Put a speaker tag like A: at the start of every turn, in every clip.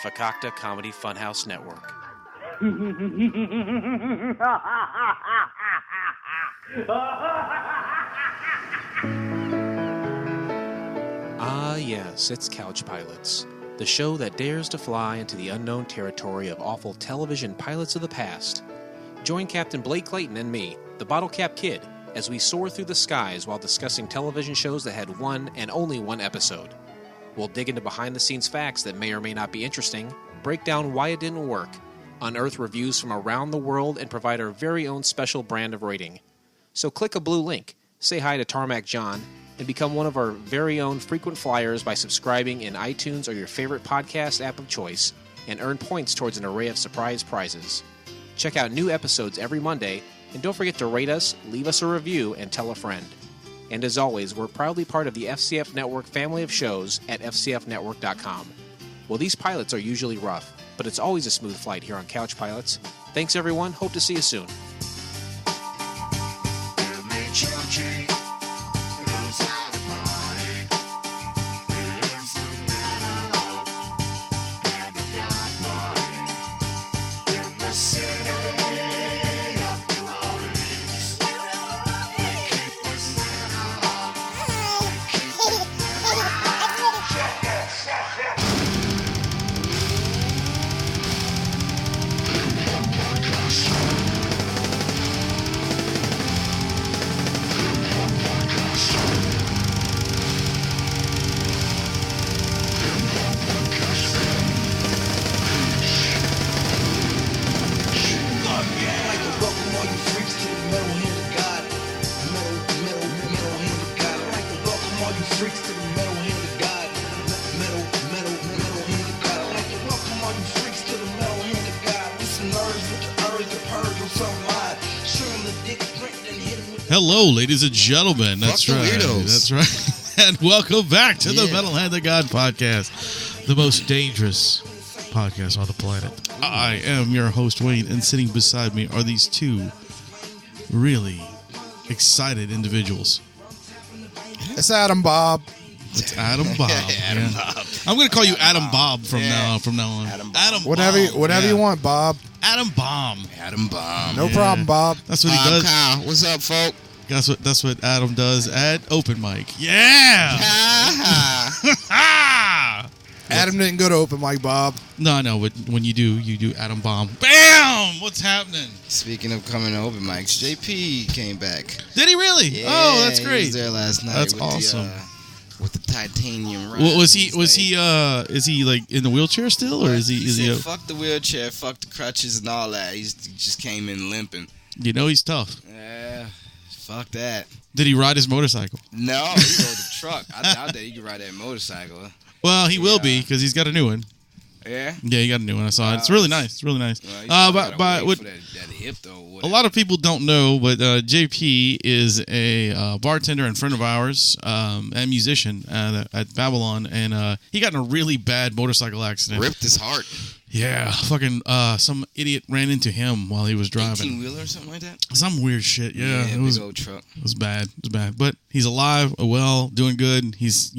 A: Fakakta Comedy Funhouse Network. Ah, yes, it's Couch Pilots, the show that dares to fly into the unknown territory of awful television pilots of the past. Join Captain Blake Clayton and me, the Bottle Cap Kid, as we soar through the skies while discussing television shows that had one and only one episode. We'll dig into behind-the-scenes facts that may or may not be interesting, break down why it didn't work, unearth reviews from around the world, and provide our very own special brand of rating. So click a blue link, say hi to Tarmac John, and become one of our very own frequent flyers by subscribing in iTunes or your favorite podcast app of choice, and earn points towards an array of surprise prizes. Check out new episodes every Monday, and don't forget to rate us, leave us a review, and tell a friend. And as always, we're proudly part of the FCF Network family of shows at FCFnetwork.com. Well, these pilots are usually rough, but it's always a smooth flight here on Couch Pilots. Thanks, everyone. Hope to see you soon.
B: MHOG.
C: Hello, ladies and gentlemen. That's right. That's right. And welcome back to the Metal Hand of God podcast, the most dangerous podcast on the planet. I am your host, Wayne, and sitting beside me are these two really excited individuals.
D: It's Adam Bob.
C: It's Adam Bob.
B: Adam Bob.
C: I'm going to call you Adam Bob from now on.
B: Adam Bob.
D: Whatever you want, Bob.
C: Adam Bomb.
B: Adam Bob.
D: No problem, Bob.
C: That's what he does.
B: Kyle. What's up, folk?
C: That's what Adam does at open mic. Yeah.
D: Adam didn't go to open mic, Bob.
C: No, but when you do Adam Bomb. Bam! What's happening?
B: Speaking of coming to open mics, JP came back.
C: Did he really?
B: Yeah,
C: Oh, that's great.
B: He was there last night.
C: That's
B: with
C: awesome.
B: With the titanium.
C: Well, is he like in the wheelchair still, or is he?
B: Fuck the wheelchair, fuck the crutches and all that. He just came in limping.
C: You know he's tough.
B: Yeah, fuck that.
C: Did he ride his motorcycle?
B: No, he rode the truck. I doubt that he could ride that motorcycle.
C: Well, he will be because he's got a new one.
B: Yeah.
C: Yeah, he got a new one. I saw it. It's really nice. It's really nice.
B: But that hip though.
C: A lot of people don't know, but JP is a bartender and friend of ours, and musician at Babylon, and he got in a really bad motorcycle accident.
B: Ripped his heart.
C: Yeah, fucking some idiot ran into him while he was driving.
B: 18-wheeler or something like that?
C: Some weird shit, yeah. It
B: was big old truck.
C: It was bad. But he's alive, well, doing good. He's,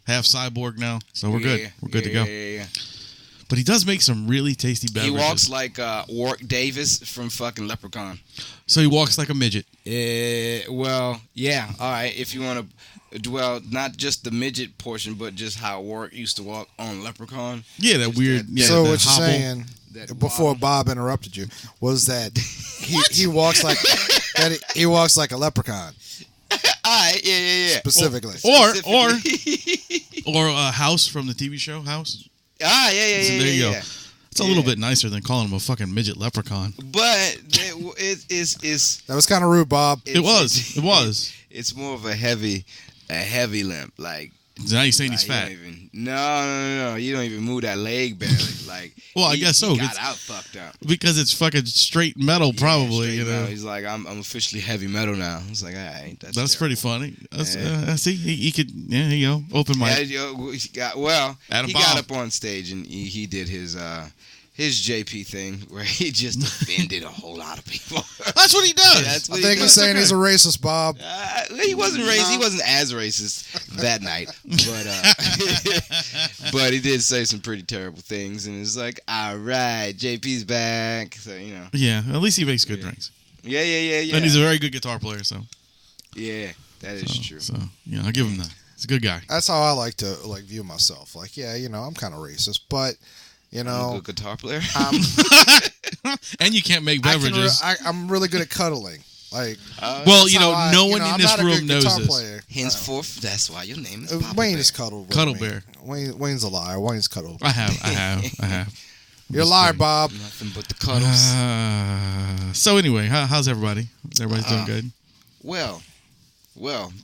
C: half cyborg now, so we're good. We're good to go.
B: Yeah.
C: But he does make some really tasty beverages.
B: He walks like Warwick Davis from fucking Leprechaun.
C: So he walks like a midget.
B: Well, yeah. All right. If you want to dwell, not just the midget portion, but just how Warwick used to walk on Leprechaun.
C: Yeah, that weird.
D: So what you're
C: hobble.
D: saying, before Bob interrupted you, was that he walks like that. He walks like a leprechaun.
B: All right. Yeah.
D: Specifically.
C: Or a House from the TV show House.
B: Yeah.
C: So there you go. It's a little bit nicer than calling him a fucking midget leprechaun.
B: But it's
D: that was kind of rude, Bob.
C: It was.
B: It's more of a heavy limp. Like,
C: now you're saying he's fat.
B: No. You don't even move that leg barely. Like,
C: well, I guess so.
B: He got out fucked up
C: because it's fucking straight metal, probably.
B: Straight metal. He's like, I'm officially heavy metal now. It's like, all right,
C: that's pretty funny. See, he could. Yeah, here you go. Open mic.
B: He got up on stage and he did his his JP thing where he just offended a whole lot of people.
C: That's what he does.
B: That's what
D: I think he's saying he's a racist, Bob.
B: He wasn't racist. He wasn't as racist that night, but he did say some pretty terrible things, and it's like, all right, JP's back. So
C: Yeah, at least he makes good drinks.
B: Yeah.
C: And he's a very good guitar player. So
B: yeah, that is true.
C: So yeah, I'll give him that. He's a good guy.
D: That's how I like to view myself. Like, yeah, I'm kind of racist, but
B: I'm a good guitar player.
C: And you can't make beverages.
D: I'm really good at cuddling. Like,
C: well, no one in this room knows this.
D: Player.
B: Henceforth, that's why your name is Papa
D: Wayne
B: Bear.
D: is cuddled with
C: Cuddle
D: me.
C: Bear.
D: Wayne's a liar. Wayne's cuddled.
C: I have.
D: You're a liar, Bob.
B: Nothing but the cuddles.
C: So anyway, how's everybody? Everybody's doing good?
B: Well,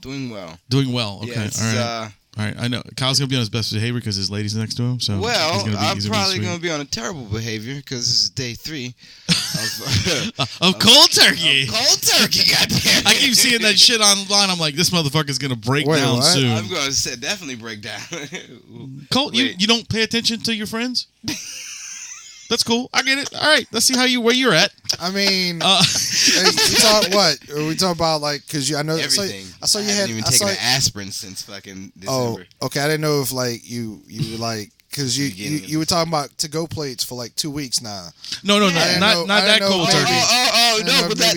B: doing well.
C: Doing well. Okay.
B: Yeah,
C: all right. I know Kyle's gonna be on his best behavior because his lady's next to him. So
B: I'm probably gonna be on a terrible behavior because this is day 3
C: of cold turkey.
B: Cold turkey, goddamn!
C: I keep seeing that shit online. I'm like, this motherfucker's gonna break down
D: what?
C: soon.
B: I'm gonna say definitely break down.
C: Cold, you don't pay attention to your friends? That's cool. I get it. All right. Let's see where you're at.
D: I mean, what? Are we talking about because I know
B: everything.
D: I saw you
B: haven't
D: had
B: even taken an aspirin since fucking December.
D: Oh, okay. I didn't know if you were because you were talking about to-go plates for 2 weeks now.
C: No, not that cold turkey.
B: No, but that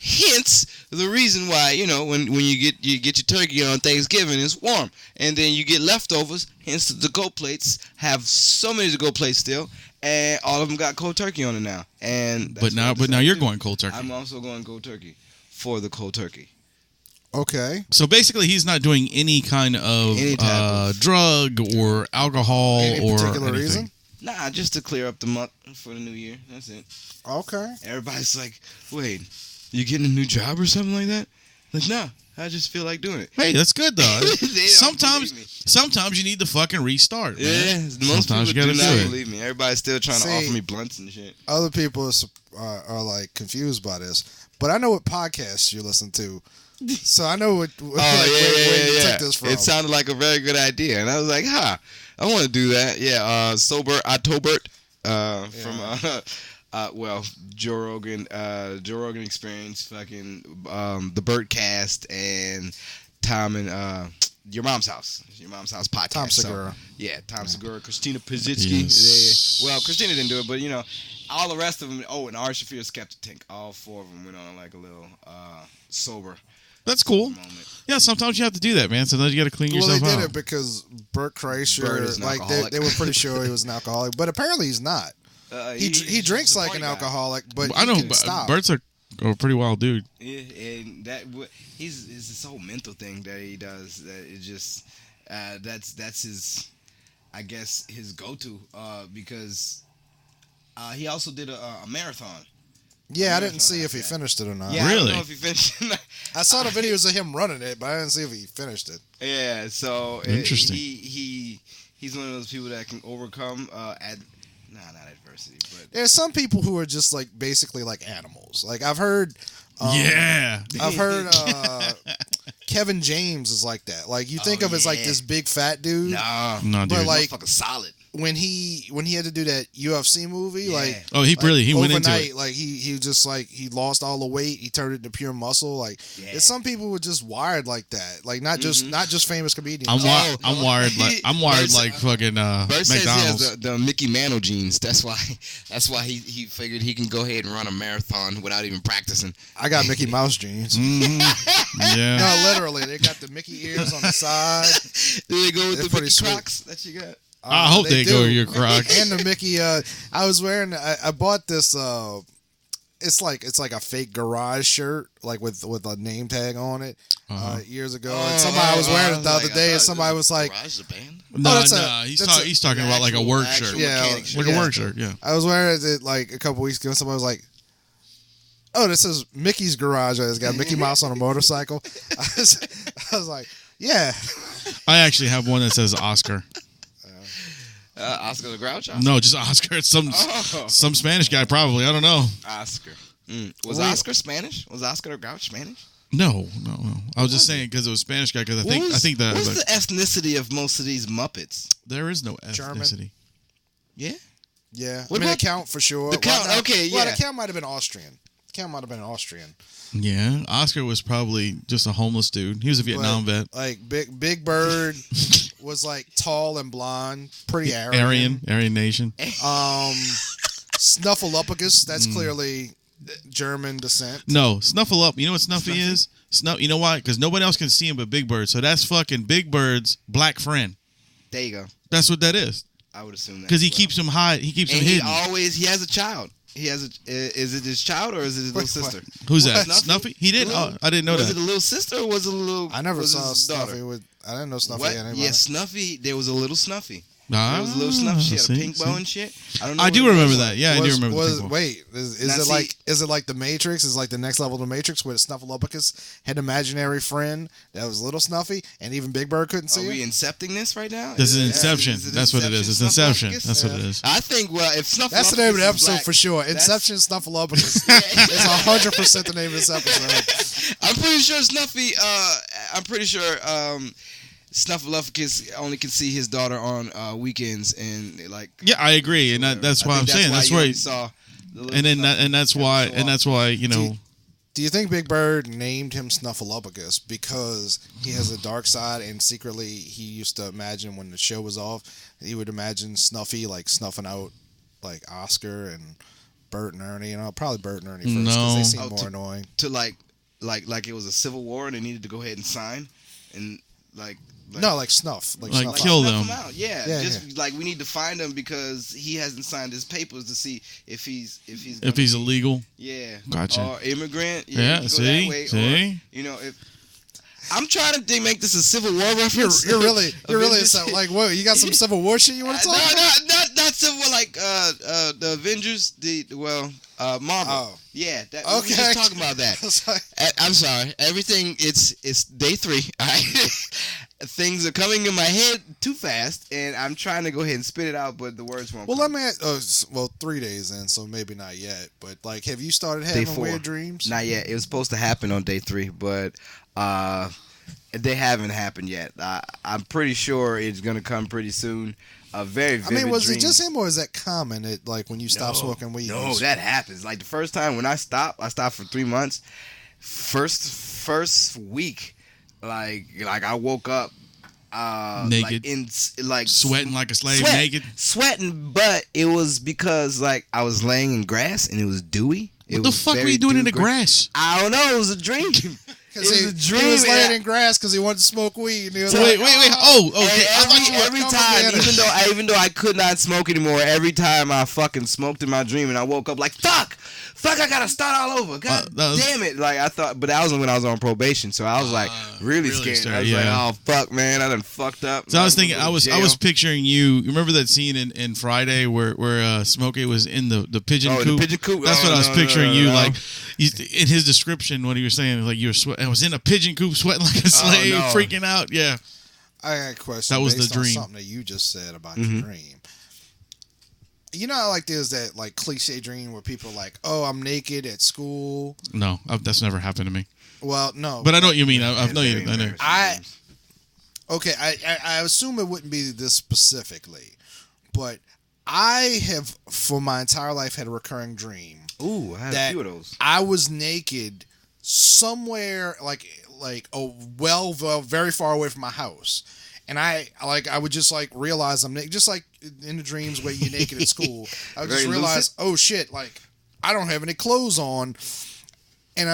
B: hence the reason why when you get your turkey on Thanksgiving, it's warm, and then you get leftovers. Hence the to-go plates have so many to-go plates still, and all of them got cold turkey on it now. And
C: but now you're going cold turkey.
B: I'm also going cold turkey for the cold turkey.
D: Okay.
C: So basically, he's not doing any kind of drug or alcohol or
D: particular
C: anything.
D: reason.
B: Nah, just to clear up the month for the new year. That's it.
D: Okay.
B: Everybody's like, wait, you getting a new job or something like that? Like, no, I just feel like doing it.
C: Hey, that's good though.
B: Sometimes
C: you need to fucking restart. Man.
B: Yeah, most
C: sometimes
B: people
C: you
B: do
C: gotta
B: not
C: do it.
B: believe me. Everybody's still trying to offer me blunts and shit.
D: Other people are confused by this, but I know what podcasts you listen to. So I know where you took this from.
B: It sounded like a very good idea, and I was like, I want to do that. Yeah, Sober Octobert from Joe Rogan Experience, fucking the Birdcast, and Tom and Your Mom's House podcast.
D: Tom Segura.
B: Tom Segura, Christina Pazitsky.
C: Yes.
B: Well, Christina didn't do it, but all the rest of them. Oh, and Ari Shaffir, Skeptic Tank. All 4 of them went on a little sober.
C: That's cool.
B: Moment.
C: Yeah, sometimes you have to do that, man. Sometimes you got to clean yourself out.
D: Well, they did it because Bert Kreischer, they were pretty sure he was an alcoholic, but apparently he's not. He drinks like an alcoholic, but
C: I know.
D: He can stop.
C: Bert's a pretty wild dude.
B: Yeah, and it's this whole mental thing that he does. That it just that's his, I guess, his go-to because he also did a marathon.
D: Yeah, I didn't see if he finished it or not.
B: Yeah,
C: really?
B: I don't know if he finished it.
D: I saw the videos of him running it, but I didn't see if he finished it.
B: Yeah, so
C: interesting.
B: He's one of those people that can overcome not adversity, but
D: There's some people who are just basically like animals. I've heard. I've heard Kevin James is like that. You think of as this big fat dude.
B: No,
C: dude.
B: But fucking solid.
D: When he had to do that UFC movie,
B: Yeah.
C: He went into it.
D: He just he lost all the weight, he turned it into pure muscle. There's some people who are just wired like that. Not just famous comedians.
C: I'm wired like fucking
B: Bert says
C: McDonald's.
B: he has the Mickey Mantle genes. That's why he figured he can go ahead and run a marathon without even practicing.
D: I got Mickey Mouse jeans.
C: Mm-hmm. Yeah.
D: No, literally, they got the Mickey ears on the side.
B: There you go with
D: They're
B: the
D: pretty
B: Mickey
D: sweet.
B: Crocs that you got.
C: I hope they go to your Crocs.
D: And the Mickey. I was wearing. I bought this. It's like a fake garage shirt, with a name tag on it, years ago. And somebody was wearing it the other day, and somebody was like,
B: "Garage is a band?"
C: No, he's talking about a work shirt.
D: Yeah,
C: like a work shirt. Yeah.
D: I was wearing it a couple weeks ago, and somebody was like, "Oh, this is Mickey's Garage. It's got Mickey Mouse on a motorcycle." I was like, "Yeah."
C: I actually have one that says Oscar.
B: Oscar the Groucho?
C: No, just Oscar. It's some Spanish guy probably. I don't know.
B: Oscar. Was Oscar Spanish? Was Oscar the Grouch Spanish?
C: No. I was just saying because it was Spanish guy. Because I think that.
B: What's the ethnicity of most of these Muppets?
C: There is no ethnicity.
D: German.
B: Yeah.
D: Yeah.
B: What
D: I mean,
B: about
D: the Count for sure.
B: the Count? Okay,
D: Well,
B: yeah.
D: the Count might have been Austrian.
C: Yeah, Oscar was probably just a homeless dude. He was a Vietnam vet.
D: Like Big Bird was like tall and blonde, pretty Aryan.
C: Aryan nation.
D: Snuffleupagus, that's clearly German descent.
C: No, Snuffleup. You know what Snuffy is? You know why? Because nobody else can see him but Big Bird. So that's fucking Big Bird's black friend.
B: There you go.
C: That's what that is.
B: I would assume that.
C: Because he keeps him high. He keeps him hidden.
B: He has a child. Is it his child or is it his little sister?
C: Who's that? Snuffy? He did? Oh, I didn't know that.
B: Was it a little sister or was it a little?
D: I never saw
B: his
D: Snuffy
B: daughter?
D: I didn't know Snuffy had anybody.
B: Yeah, Snuffy. There was a little Snuffy.
C: Ah,
B: There was a little Snuffy. She had a pink bow and shit. I don't know.
C: I do remember that. Yeah, I do remember that.
D: Wait, is it like the Matrix? Is it like the next level of the Matrix where Snuffleupagus had an imaginary friend that was little Snuffy and even Big Bird couldn't see
B: Are we
D: him?
B: incepting this right now?
C: This is Inception. That's what it is. It's Inception.
B: Snuffleupagus?
C: That's what it is.
B: I think, if Snuffleupagus
D: That's the name of the
B: is
D: episode
B: black,
D: for sure. Inception Snuffleupagus. It's 100% the name of this episode.
B: I'm pretty sure Snuffy. Snuffleupagus only can see his daughter on weekends and like.
C: Yeah, I agree, and that's why I'm saying that's right. And that's why
D: Do you think Big Bird named him Snuffleupagus because he has a dark side and secretly he used to imagine when the show was off, he would imagine Snuffy like snuffing out like Oscar and Bert and Ernie, probably Bert and Ernie first because they seem more annoying.
B: To like it was a civil war and they needed to go ahead and sign and like
D: snuff,
C: like kill them.
B: Out. Yeah, like we need to find him because he hasn't signed his papers to see if he's
C: illegal.
B: Yeah,
C: gotcha.
B: Or immigrant.
C: Yeah, see.
B: Or, if I'm trying to make this a Civil War reference.
D: You're really like, whoa, you got some Civil War shit you want to talk about?
B: Not Civil War, like the Avengers. Marvel. Oh. Yeah, we were just talking about that. I'm sorry. Everything. It's day 3. All right. Things are coming in my head too fast, and I'm trying to go ahead and spit it out, but the words won't.
D: Well, let me. 3 days in, so maybe not yet. But like, have you started having weird dreams?
B: Not yet. It was supposed to happen on day 3, but they haven't happened yet. I'm pretty sure it's gonna come pretty soon. A very vivid
D: was
B: dream.
D: it just him, or is that common? Like when you stop smoking weed?
B: No, that happens. Like the first time when I stopped for 3 months. First week, like I woke up
C: naked, sweating like a slave, naked,
B: sweating. But it was because like I was laying in grass and it was dewy.
C: What the fuck were you doing in the grass?
B: I don't know. It was a dream.
D: He was laying in grass because he wanted to smoke weed. And he was
C: wait. Oh, okay.
B: Every time, even though I could not smoke anymore, every time I fucking smoked in my dream, and I woke up like fuck, I gotta start all over. God damn it! Like I thought, but that was when I was on probation, so I was like really scared. I was like, oh fuck, man, I done fucked up.
C: So I was thinking, I was picturing you. Remember that scene in Friday where Smokey was in the pigeon coop?
B: The pigeon coop.
C: That's what I was picturing you like. In his description, what he was saying, like I was in a pigeon coop sweating like a slave, freaking out. Yeah.
D: I got a question.
C: That was
D: based
C: the dream.
D: On something that you just said about your dream. You know how like there's that like cliche dream where people are like, oh, I'm naked at school.
C: No, that's never happened to me.
D: Well, no.
C: But I know what you mean. I know.
D: Okay, I assume it wouldn't be this specifically, but I have for my entire life had a recurring dream.
B: Ooh, I had a few of those.
D: I was naked somewhere like very far away from my house. And I would just like realize I'm naked, just like in the dreams where you're naked at school. I would just realize, oh shit, like I don't have any clothes on, and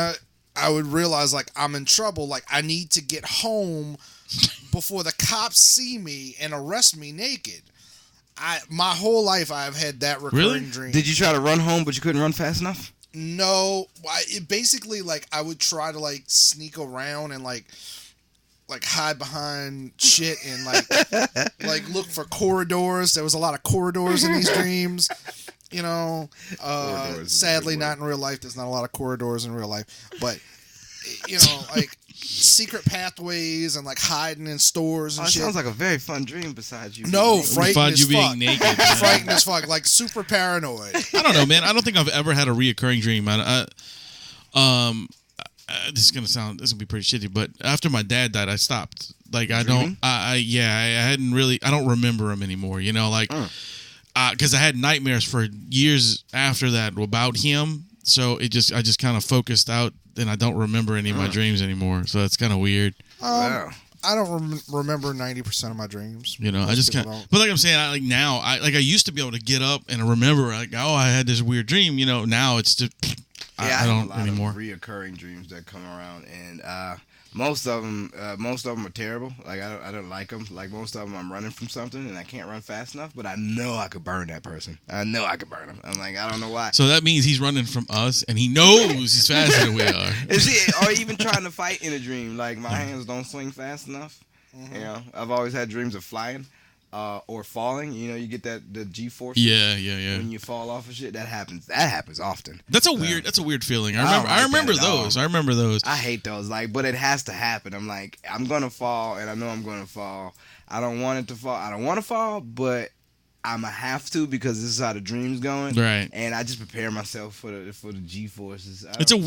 D: I would realize like I'm in trouble. Like I need to get home before the cops see me and arrest me naked. My whole life I've had that recurring dream.
B: Did you try to run home but you couldn't run fast enough?
D: No, basically like I would try to like sneak around and like hide behind shit and like look for corridors. There was a lot of corridors in these dreams. Sadly not in real life. There's not a lot of corridors in real life, but like secret pathways and like hiding in stores and shit.
B: Sounds like a very fun dream besides you.
D: No, frightening as fuck.
C: Being naked.
D: Frightening as fuck, like super paranoid.
C: I don't know, man. I don't think I've ever had a reoccurring dream. This is gonna be pretty shitty, but after my dad died, I stopped. Like I don't remember him anymore. because I had nightmares for years after that about him. So I just kind of focused out, and I don't remember any of my dreams anymore. So it's kind of weird.
D: Wow. I don't remember 90% of my dreams.
C: You know, I just kind of. But like I'm saying, I used to be able to get up and remember, like, oh, I had this weird dream. You know, now it's just I don't anymore.
B: Of reoccurring dreams that come around, and most of them are terrible. Like I don't like them. Like most of them, I'm running from something and I can't run fast enough, but I know I could burn that person. I know I could burn him. I'm like, I don't know why.
C: So that means he's running from us, and he knows he's faster than we are.
B: Or even trying to fight in a dream. Like my hands don't swing fast enough. Mm-hmm. You know, I've always had dreams of flying. Or falling, you know, you get the G-force.
C: Yeah.
B: When you fall off of shit, that happens often.
C: That's a weird feeling. I remember those.
B: I hate those. Like, but it has to happen. I'm like, I'm gonna fall, and I know I'm gonna fall. I don't want it to fall. I don't want to fall, but I'ma have to because this is how the dream's going.
C: Right.
B: And I just prepare myself for the G-forces.
C: It's a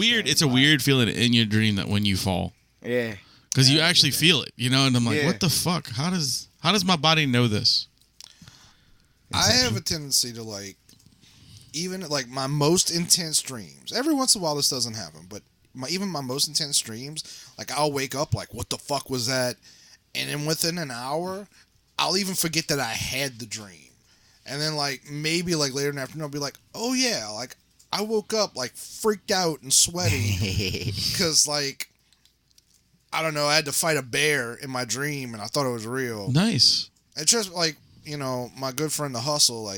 C: weird feeling in your dream that when you fall.
B: Yeah.
C: Because you actually feel it, you know, and I'm like, what the fuck? How does my body know this?
D: I have a tendency to even my most intense dreams. Every once in a while this doesn't happen, but even my most intense dreams, like I'll wake up like, what the fuck was that? And then within an hour, I'll even forget that I had the dream. And then maybe later in the afternoon, I'll be like, oh yeah, like I woke up freaked out and sweaty because I don't know, I had to fight a bear in my dream, and I thought it was real.
C: Nice.
D: It's just my good friend, The Hustle,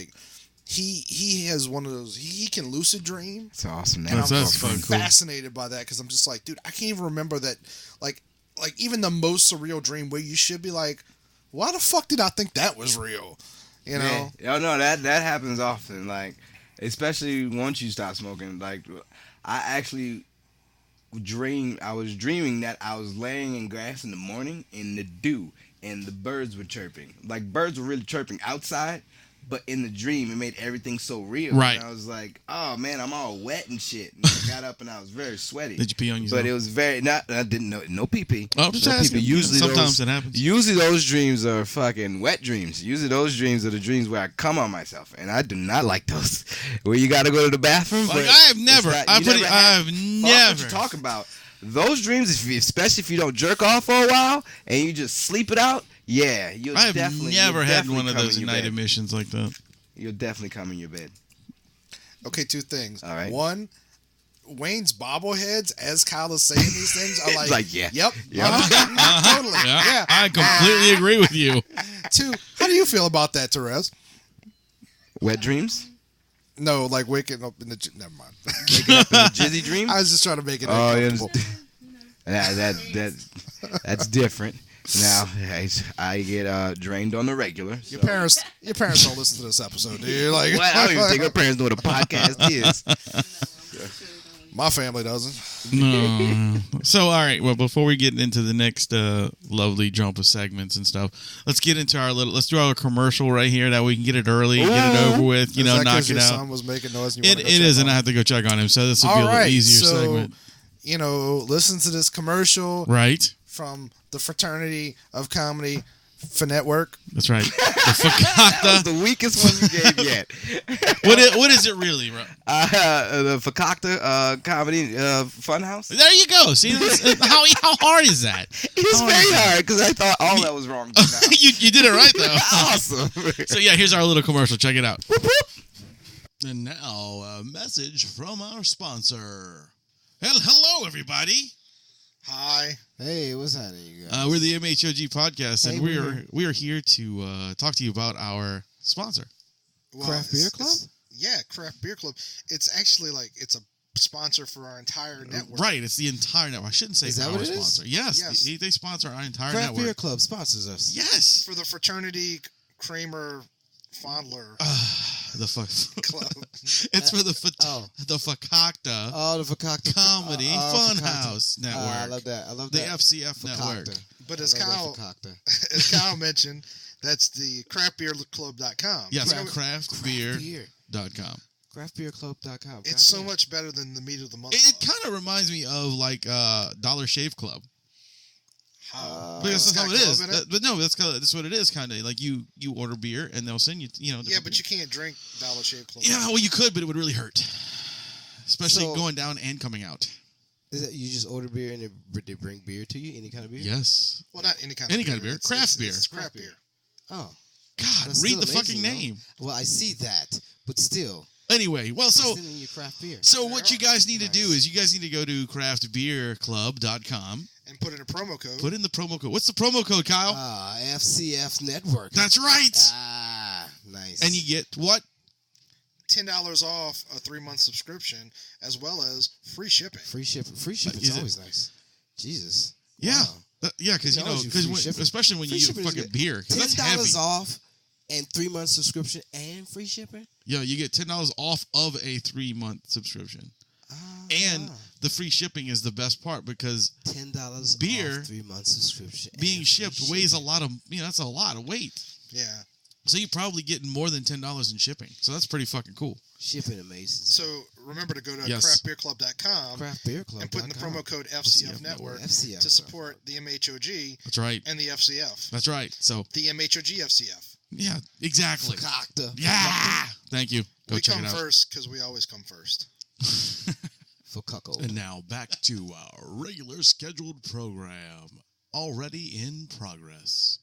D: he has one of those, he can lucid dream.
B: It's awesome, man.
D: And I'm fascinated by that, because I'm just like, dude, I can't even remember that, like even the most surreal dream where you should be like, why the fuck did I think that was real? You know?
B: Yeah. Oh, no, that happens often, especially once you stop smoking. I was dreaming that I was laying in grass in the morning in the dew, and the birds were chirping. Like, birds were really chirping outside, but in the dream, it made everything so real.
C: Right.
B: And I was like, oh, man, I'm all wet and shit. And I got up, and I was very sweaty.
C: Did you pee on yourself?
B: But it was I didn't know, no pee-pee.
C: Oh, just asking.
B: Usually
C: sometimes it happens.
B: Usually those dreams are fucking wet dreams. Usually those dreams are the dreams where I come on myself, and I do not like those. Where you got to go to the bathroom.
C: I have never. I've never.
B: What you talking about? Those dreams, especially if you don't jerk off for a while and you just sleep it out,
C: I've never had one of those night emissions like that.
B: You'll definitely come in your bed.
D: Okay, two things.
B: All right.
D: One, Wayne's bobbleheads, as Kyle is saying these things, are
B: yeah.
D: Yep.
C: Totally. Yeah. I completely agree with you.
D: Two, how do you feel about that, Therese?
B: Wet dreams?
D: No, waking up in the... Never mind.
B: Waking up in the jizzy dream?
D: I was just trying to make it
B: uncomfortable. That's different. Now, I get drained on the regular.
D: So. Your parents don't listen to this episode, do you?
B: What? I don't even think our parents know what a podcast is.
D: My family doesn't.
C: No. So, all right. Well, before we get into the next lovely jump of segments and stuff, let's get into let's do our commercial right here that we can get it early, get it over with, knock it
D: your
C: out.
D: Son was making noise. And
C: it is, and I have to go check on him. So this will be a little easier segment.
D: Listen to this commercial.
C: Right.
D: From the Fraternity of Comedy Network.
C: That's right. The
B: That was the weakest one you gave yet.
C: What is it really, bro?
B: The Fakakta Comedy Funhouse.
C: There you go. See, how hard is that?
B: It's very hard because I thought all that was wrong.
C: you did it right though.
B: Awesome.
C: So here's our little commercial. Check it out. And now a message from our sponsor. Hello, everybody.
D: Hi.
E: Hey, what's happening, you guys?
C: We're the MHOG podcast, and we are here to talk to you about our sponsor,
E: Craft Beer Club.
D: Craft Beer Club. It's actually it's a sponsor for our entire network.
C: Right, it's the entire network. I shouldn't say our sponsor. Yes. They sponsor our entire network.
E: Craft Beer Club sponsors us.
C: Yes,
D: for the Fraternity Kramer Fondler.
C: The fuck
D: club.
C: It's for the Fakakta.
E: Oh, the Fakakta
C: Comedy Funhouse Network.
E: I love that.
C: The FCF Network.
D: But as Kyle mentioned, that's the craftbeerclub.com.
C: Yes, craftbeer.com.
E: Craftbeerclub.com.
D: It's so much better than the Meat of the Month.
C: It kind of reminds me of Dollar Shave Club. But that's how it is. But no, that's what it is, kind of. Like you order beer and they'll send you,
D: Yeah, but you can't drink dollar-shaped club.
C: Yeah, well, you could, but it would really hurt, especially going down and coming out.
E: Is that you just order beer and they bring beer to you? Any kind of beer?
C: Yes.
D: Well, not any kind of beer.
C: Craft beer.
D: It's craft beer.
E: Oh.
C: God,
E: That's
C: read the
E: still
C: fucking
E: amazing,
C: name.
E: Though. Well, I see that, but still.
C: Anyway, well, so
E: Your craft beer.
C: So what you guys need to do is you guys need to go to craftbeerclub.com
D: and put in a promo code.
C: Put in the promo code. What's the promo code, Kyle?
E: FCF Network.
C: That's right.
E: Nice.
C: And you get what?
D: $10 off a 3-month subscription, as well as free shipping.
E: Free shipping. Free shipping is always nice. Jesus.
C: Yeah.
E: Wow.
C: Yeah, because especially when you get fucking beer, because that's heavy.
E: $10 off and 3-month subscription and free shipping.
C: Yeah, you get $10 off of a 3-month subscription, and the free shipping is the best part because
E: $10
C: beer
E: off 3-month subscription
C: being shipped weighs a lot of that's a lot of weight.
D: Yeah.
C: So you're probably getting more than $10 in shipping. So that's pretty fucking cool.
E: Shipping amazing.
D: So remember to go to craftbeerclub.com and put in the promo code FCF Network to support the MHOG.
C: That's right.
D: And the FCF.
C: That's right. So
D: the MHOG FCF.
C: Yeah, exactly.
E: Yeah.
C: Thank you. Go check it out.
D: We come first because we always come first.
E: For cuckold.
C: And now back to our regular scheduled program. Already in progress.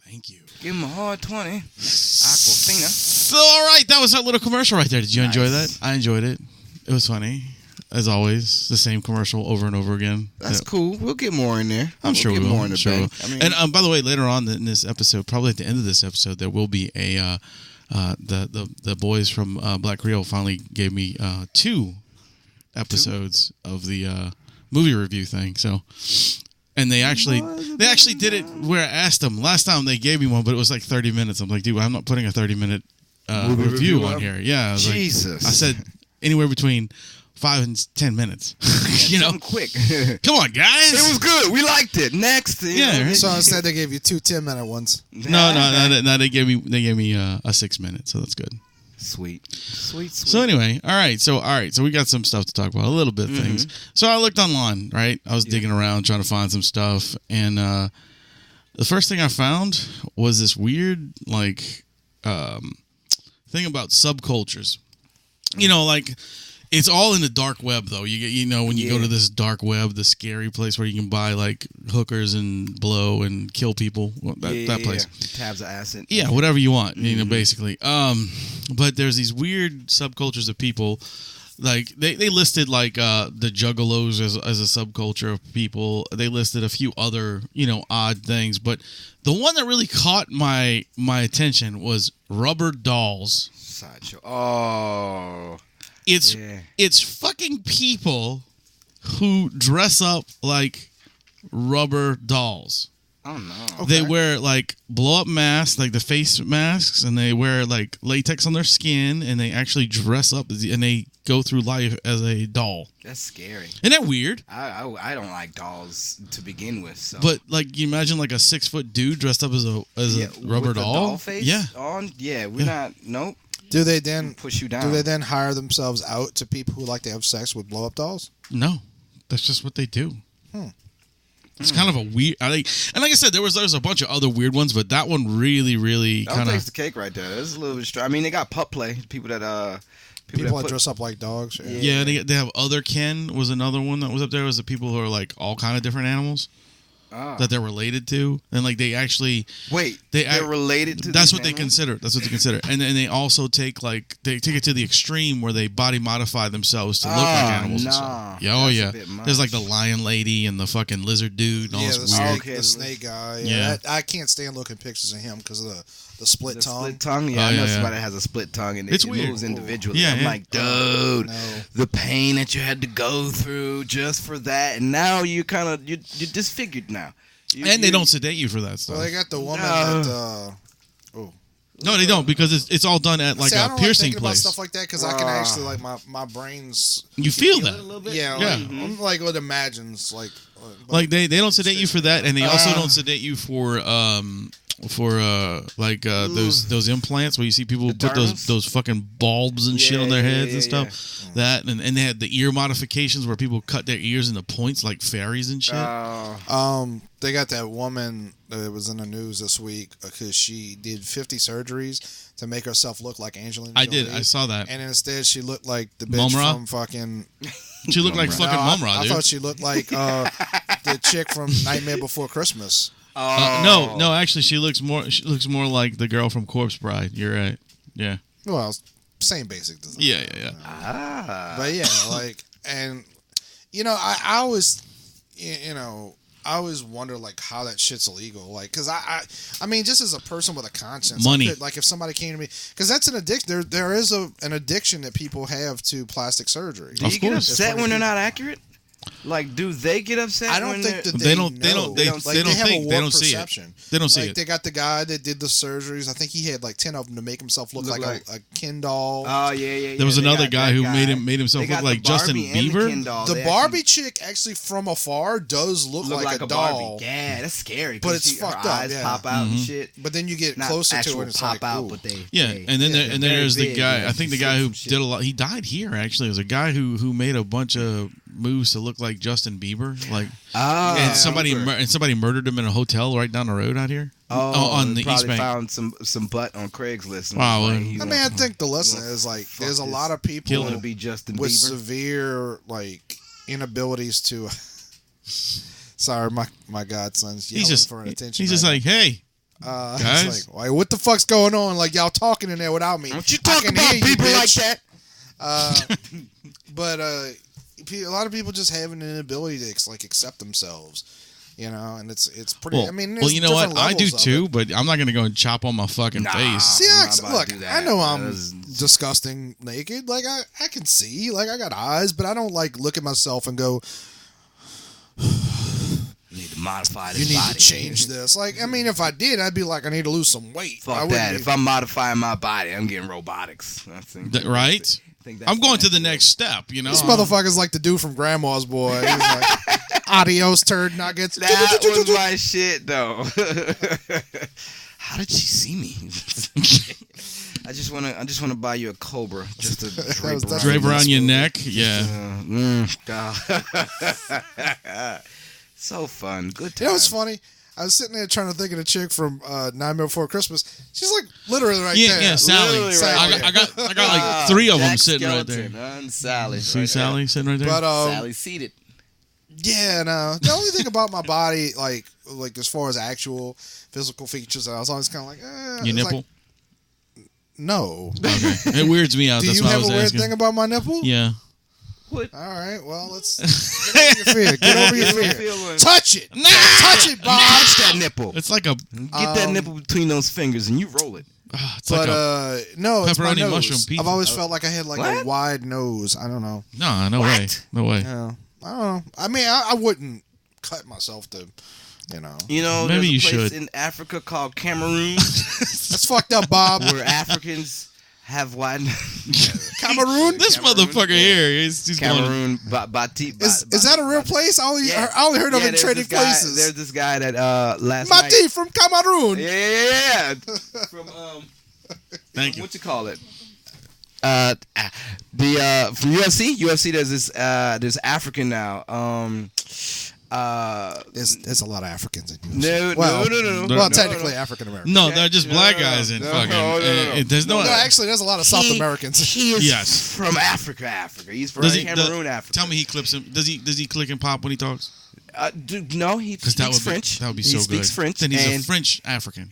C: Thank you.
B: Give him a hard 20. Aquafina.
C: So, all right, that was that little commercial right there. Did you enjoy that? I enjoyed it. It was funny. As always, the same commercial over and over again.
B: That's cool. We'll get more in there.
C: I'm sure we will.
B: More in the bank.
C: And by the way, later on in this episode, probably at the end of this episode, there will be a the boys from Black Creole finally gave me 2 episodes of the movie review thing. So, and they actually did it where I asked them last time. They gave me one, but it was like 30 minutes. I'm like, dude, I'm not putting a 30-minute review on here. Yeah, I was
B: Jesus.
C: I said anywhere between 5 and 10 minutes.
B: Quick.
C: Come on, guys.
B: It was good. We liked it. Next.
C: Yeah.
D: So instead, they gave you 2 10-minute ones.
C: No. They gave me a 6-minute, so that's good.
B: Sweet.
C: So anyway, all right. So we got some stuff to talk about, a little bit things. So I looked online, right? I was digging around trying to find some stuff, and the first thing I found was this weird thing about subcultures. It's all in the dark web, though. You get, when you go to this dark web, the scary place where you can buy like hookers and blow and kill people. That place.
B: Tabs of acid.
C: Yeah, whatever you want. Basically. But there's these weird subcultures of people. Like they listed like the juggalos as a subculture of people. They listed a few other odd things, but the one that really caught my attention was rubber dolls.
B: Sideshow. Oh.
C: It's fucking people who dress up like rubber dolls.
B: Oh no.
C: Okay. They wear like blow up masks, like the face masks, and they wear like latex on their skin, and they actually dress up and they go through life as a doll.
B: That's scary.
C: Isn't that weird?
B: I don't like dolls to begin with. So.
C: But like, you imagine like a 6-foot dude dressed up as a rubber
B: with
C: doll.
B: The doll face on? Yeah, we're not. Nope.
D: Do they then
B: push you down?
D: Do they then hire themselves out to people who like to have sex with blow-up dolls?
C: No, that's just what they do. It's kind of a weird. And like I said, there was a bunch of other weird ones, but that one really kind of
B: takes the cake right there. It's a little bit strange. I mean, they got pup play. People that
D: dress up like dogs.
C: Yeah, they have other Ken was another one that was up there. Was the people who are like all kind of different animals. That they're related to, and like they actually
B: they're related to.
C: That's what they consider. That's what they consider, and then they also take it to the extreme where they body modify themselves to look like animals. And stuff. Yeah, There's like the lion lady and the fucking lizard dude. And all this weird.
D: The snake guy. Yeah, I can't stand looking at pictures of him because of the split tongue.
B: Split tongue. Yeah, I know somebody that has a split tongue, and it moves individually.
C: Yeah,
B: I'm like, dude, the pain that you had to go through just for that, and now you're disfigured now.
C: They don't sedate you for that stuff.
D: Well, they got the woman that.
C: No, they don't, because it's all done at like a piercing
D: place. I don't like stuff like that because I can actually like my brain's.
C: You feel that
D: a little bit? Yeah. I'm like what imagines like.
C: Like they don't sedate you for that, and they also don't sedate you for those implants where you see people put those fucking bulbs and shit on their heads and stuff. Yeah. That and they had the ear modifications where people cut their ears into points like fairies and shit.
D: They got that woman that was in the news this week because she did 50 surgeries to make herself look like Angelina Jolie.
C: I saw that.
D: And instead she looked like the bitch from fucking...
C: She looked like fucking Mumra, dude.
D: I thought she looked like the chick from Nightmare Before Christmas.
C: No, actually she looks more like the girl from Corpse Bride. You're right. Yeah.
D: Well, same basic design.
C: Yeah.
D: But yeah, like, and I always, I always wonder like how that shit's illegal. Like, because I mean, just as a person with a conscience,
C: money.
D: Like if somebody came to me, because that's an addiction. There is an addiction that people have to plastic surgery.
B: Do you get upset when they're not accurate? Like, do they get upset?
D: I don't think that
C: they don't think they don't see it. They don't see it.
D: They got the guy that did the surgeries. I think he had like 10 of them to make himself look like a Ken doll.
B: Oh yeah.
C: There was another guy who made himself look like Justin Bieber.
D: The Barbie chick actually from afar does look like a doll.
B: Barbie. Yeah, that's scary.
D: But it's fucked up.
B: Eyes pop out and shit.
D: But then you get closer to it, and it's
B: pop
D: like,
B: out,
D: ooh.
B: but they
C: and then there's the guy. I think the guy who did a lot. He died here actually. It was a guy who made a bunch of moves to look like Justin Bieber, like, and somebody murdered him in a hotel right down the road out here. On the East Bank.
B: Found some butt on Craigslist.
C: Wow.
D: I think the lesson is like there's a lot of people
B: to be Justin
D: with
B: Bieber.
D: severe like inabilities to. Sorry, my godson's yelling for an attention.
C: He's just like, hey. Guys,
D: like, what the fuck's going on? Like y'all talking in there without me.
B: Don't you talk about people like that?
D: But a lot of people just have an inability to like accept themselves, and it's pretty.
C: Well,
D: I mean,
C: you know what? I do too, but I'm not gonna go and chop on my fucking face.
D: See, look, I know I'm disgusting naked. Like I can see, like I got eyes, but I don't like look at myself and go,
B: you need to modify this.
D: You need
B: body.
D: to change this. Like, I mean, if I did, I'd be like, I need to lose some weight.
B: Fuck that. If I'm modifying my body, I'm getting robotics.
C: Right? I'm going to the next step,
D: This motherfucker's like the dude from Grandma's Boy. He's like, adios, turd nuggets.
B: That was my shit, though. How did she see me? I just wanna buy you a Cobra just to
C: drape around your neck. Yeah.
B: So fun. Good time.
D: You know what's funny? I was sitting there trying to think of the chick from Nightmare Before Christmas. She's like literally right there.
C: Yeah, Sally.
B: Right
C: I got like 3 of them sitting right there.
B: And Sally.
C: See Sally sitting right there?
D: But,
B: Sally seated.
D: Yeah, no. The only thing about my body, like as far as actual physical features, I was always kind of like,
C: your nipple?
D: Like, no.
C: Okay. It weirds me out.
D: Do
C: That's
D: you
C: why
D: have
C: I was
D: a weird
C: asking.
D: thing about my nipple?
C: Yeah.
B: What?
D: All right, well, let's get over your fear. Get over your fear. Touch it.
C: Nah.
D: Touch it, Bob.
B: Touch that nipple.
C: It's like a...
B: Get that nipple between those fingers and you roll it.
C: It's like a
D: no, it's my
C: pepperoni
D: nose.
C: mushroom pizza.
D: I've always felt like I had like a wide nose. I don't know.
C: No way. No way.
D: Yeah. I don't know. I mean, I wouldn't cut myself to,
C: Maybe you
B: there's a place
C: should.
B: in Africa called Cameroon.
D: That's fucked up, Bob.
B: Where Africans have wide...
D: Cameroon?
C: This motherfucker here, he's
B: Cameroon.
D: Is that a real place? I only heard of it in trading places.
B: There's this guy that last
D: Mati
B: night...
D: from Cameroon.
B: Yeah. From
C: Thank you.
B: What you call it? From UFC there's African now.
D: There's a lot of Africans in here.
B: No.
D: Well, technically African American.
C: No, they're just black guys in fucking.
B: No.
C: There's no.
D: Actually, there's a lot of South Americans.
B: He is
C: Yes.
B: from Africa. He's from Cameroon, Africa.
C: Tell me he clips him. Does he click and pop when he talks?
B: No, he speaks French.
C: That would be so good.
B: He speaks French.
C: Then he's a French African.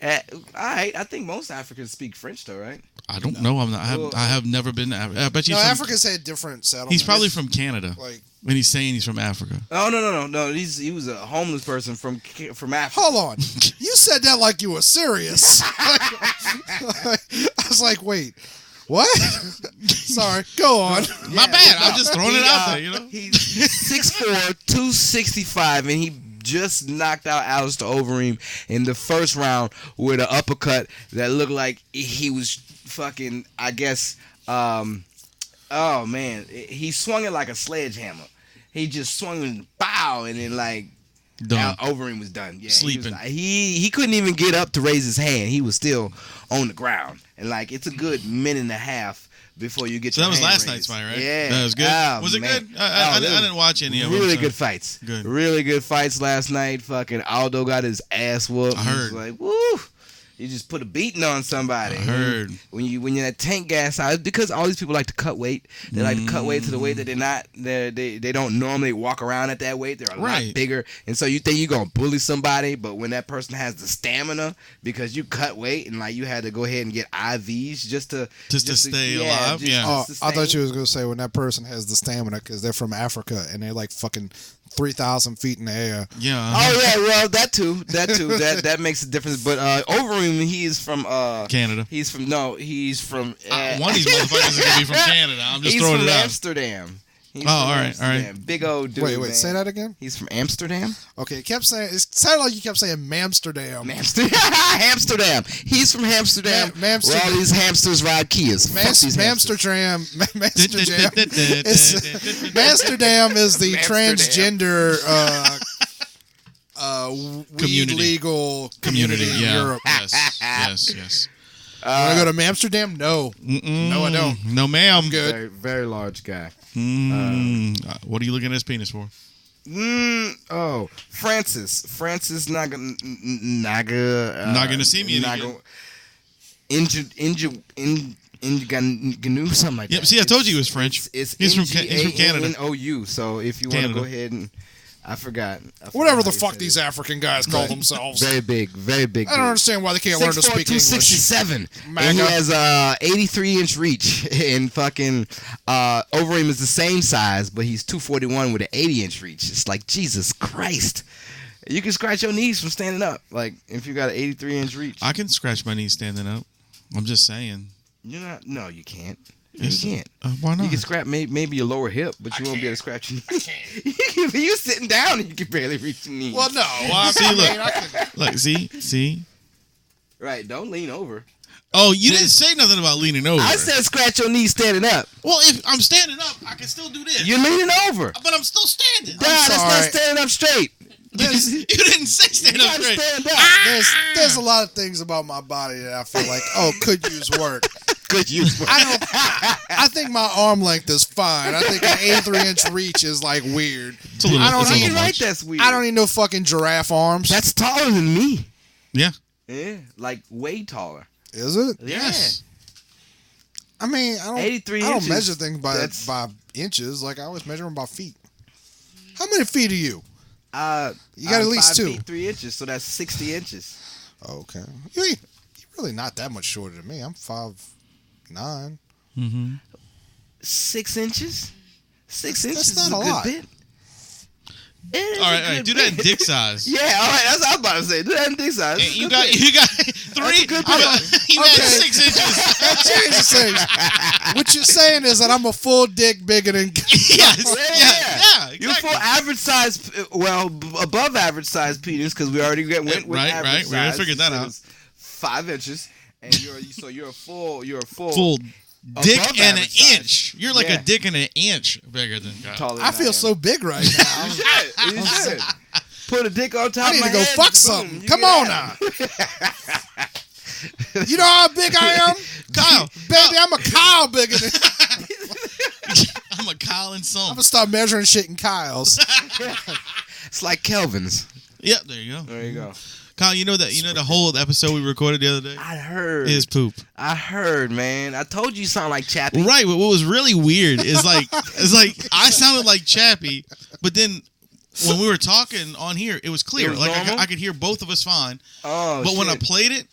B: I think most Africans speak French, though, right?
C: I don't know. I have never been to Africa. I bet you.
D: Africans had different settlements.
C: He's probably from Canada. When he's saying he's from Africa.
B: Oh no! He was a homeless person from Africa.
D: Hold on, you said that like you were serious. I was like, wait, what? Sorry, go on.
C: My bad. I'm just throwing it out there.
B: He's 6'4", 265, and he just knocked out Alistair Overeem in the first round with an uppercut that looked like he was fucking. I guess. Oh man, he swung it like a sledgehammer. He just swung it, bow, and then like
C: Done.
B: Overeem was done. Yeah,
C: Sleeping.
B: He couldn't even get up to raise his hand. He was still on the ground. And like it's a good minute and a half before you get
C: so
B: your
C: that was
B: hand
C: last
B: raised.
C: night's fight, right?
B: Yeah.
C: That was good.
B: Oh,
C: was it
B: man.
C: good? I didn't watch any of them.
B: Really
C: so.
B: good fights.
C: Good.
B: Really good fights last night. Fucking Aldo got his ass whooped.
C: I heard.
B: He was like, woo. You just put a beating on somebody.
C: I heard.
B: When you're at tank gas size, because all these people like to cut weight. They like to cut weight to the weight that they don't normally walk around at that weight. They're a lot bigger, and so you think you're gonna bully somebody, but when that person has the stamina because you cut weight and like you had to go ahead and get IVs just to
C: stay alive.
D: I thought you was gonna say when that person has the stamina because they're from Africa and they're like fucking 3,000 feet in the air.
C: Yeah.
B: Oh yeah, well that too. that makes a difference. But Overeem, he is from
C: Canada.
B: He's from
C: one of these motherfuckers is gonna be from Canada. I'm just throwing it out.
B: Amsterdam. He's
C: all
B: from
C: right.
B: Amsterdam. Big old dude.
D: Wait,
B: man.
D: say that again.
B: He's from Amsterdam.
D: Okay, it sounded like you kept saying Mamsterdam.
B: Amsterdam. He's from Amsterdam. Where all these hamsters ride Kias.
D: Amsterdam. Amsterdam is the transgender weed legal community in Europe.
C: Yes.
D: Want to go to Amsterdam? No. No, I don't.
C: No, ma'am.
D: Good.
B: Very, very large guy.
C: What are you looking at his penis for?
B: Francis Naga
C: see me again.
B: Ingenu, something like that.
C: Yep. See, I told you he was French.
B: He's
C: from Canada.
B: NOU. So if you want to go ahead and I forgot
D: Whatever the fuck these African guys call themselves.
B: Very big.
D: I don't understand why they can't learn to speak English.
B: 267. And he has 83-inch reach. And fucking Overeem is the same size, but he's 241 with an 80-inch reach. It's like, Jesus Christ. You can scratch your knees from standing up. Like, if you got an 83-inch reach.
C: I can scratch my knees standing up. I'm just saying.
B: You're not. No, you can't.
C: Yes.
B: You can't.
C: Why not?
B: You can scratch maybe your lower hip, but you won't be able to scratch your knee. You're sitting down and you can barely reach your knee.
D: Well, no.
C: Look, see?
B: Right, don't lean over.
C: Oh, you didn't say nothing about leaning over.
B: I said scratch your knee standing up.
C: Well, if I'm standing up, I can still do this.
B: You're leaning over.
C: But I'm still standing.
B: Nah, that's not standing up straight.
C: You didn't say stand up straight.
B: Stand up.
D: There's a lot of things about my body that I feel like, could use work.
B: Could use work.
D: I think my arm length is fine. I think an 83-inch reach is like weird.
C: It's a little,
B: You're right, that's weird.
D: I don't need no fucking giraffe arms.
B: That's taller than me.
C: Yeah.
B: Yeah, like way taller.
D: Is it?
C: Yes.
D: I mean, I don't
B: 83
D: I don't
B: inches.
D: measure things by inches. Like I always measure them by feet. How many feet are you? You got at least
B: 5
D: 2.
B: feet 3 inches, so that's 60 inches.
D: Okay. You're really not that much shorter than me. I'm 5'9".
B: 6 inches? 6 inches
D: That's
B: is
D: not
B: a
D: a
B: good
D: lot.
B: bit.
C: All right. Do that in dick size.
B: Yeah, all right. That's what I was about to say. Do that in dick size.
C: Hey, you got 3. You had 6 inches.
D: That changes things. What you're saying is that I'm a full dick bigger than.
C: Yes. Yeah. Exactly.
B: You're full average size, above average size penis because we already went with
C: right.
B: average
C: We already
B: size.
C: figured that out.
B: 5 inches, and you're a full
C: dick
B: above
C: and an
B: average size.
C: inch. You're like a dick and an inch bigger than Kyle.
B: Taller than
D: I feel so big right now.
B: You should. Put a dick on top
D: I need
B: of my
D: to go
B: head,
D: fuck
B: boom,
D: something.
B: you
D: Come
B: get
D: on
B: out.
D: now. You know how big I am?
C: Kyle.
D: Baby, I'm a Kyle bigger than.
C: I'm a Kyle and
D: I'm
C: son.
D: going to start measuring shit in Kyles.
B: It's like Kelvin's.
C: Yep, there you go.
B: There you go.
C: Kyle, you know the whole episode we recorded the other day?
B: I heard.
C: Is poop.
B: I heard, man. I told you sound like Chappie.
C: Right, but what was really weird is like I sounded like Chappie, but then when we were talking on here, it was clear.
B: It was
C: like
B: normal?
C: I could hear both of us fine.
B: Oh,
C: but when I
B: shit.
C: played it,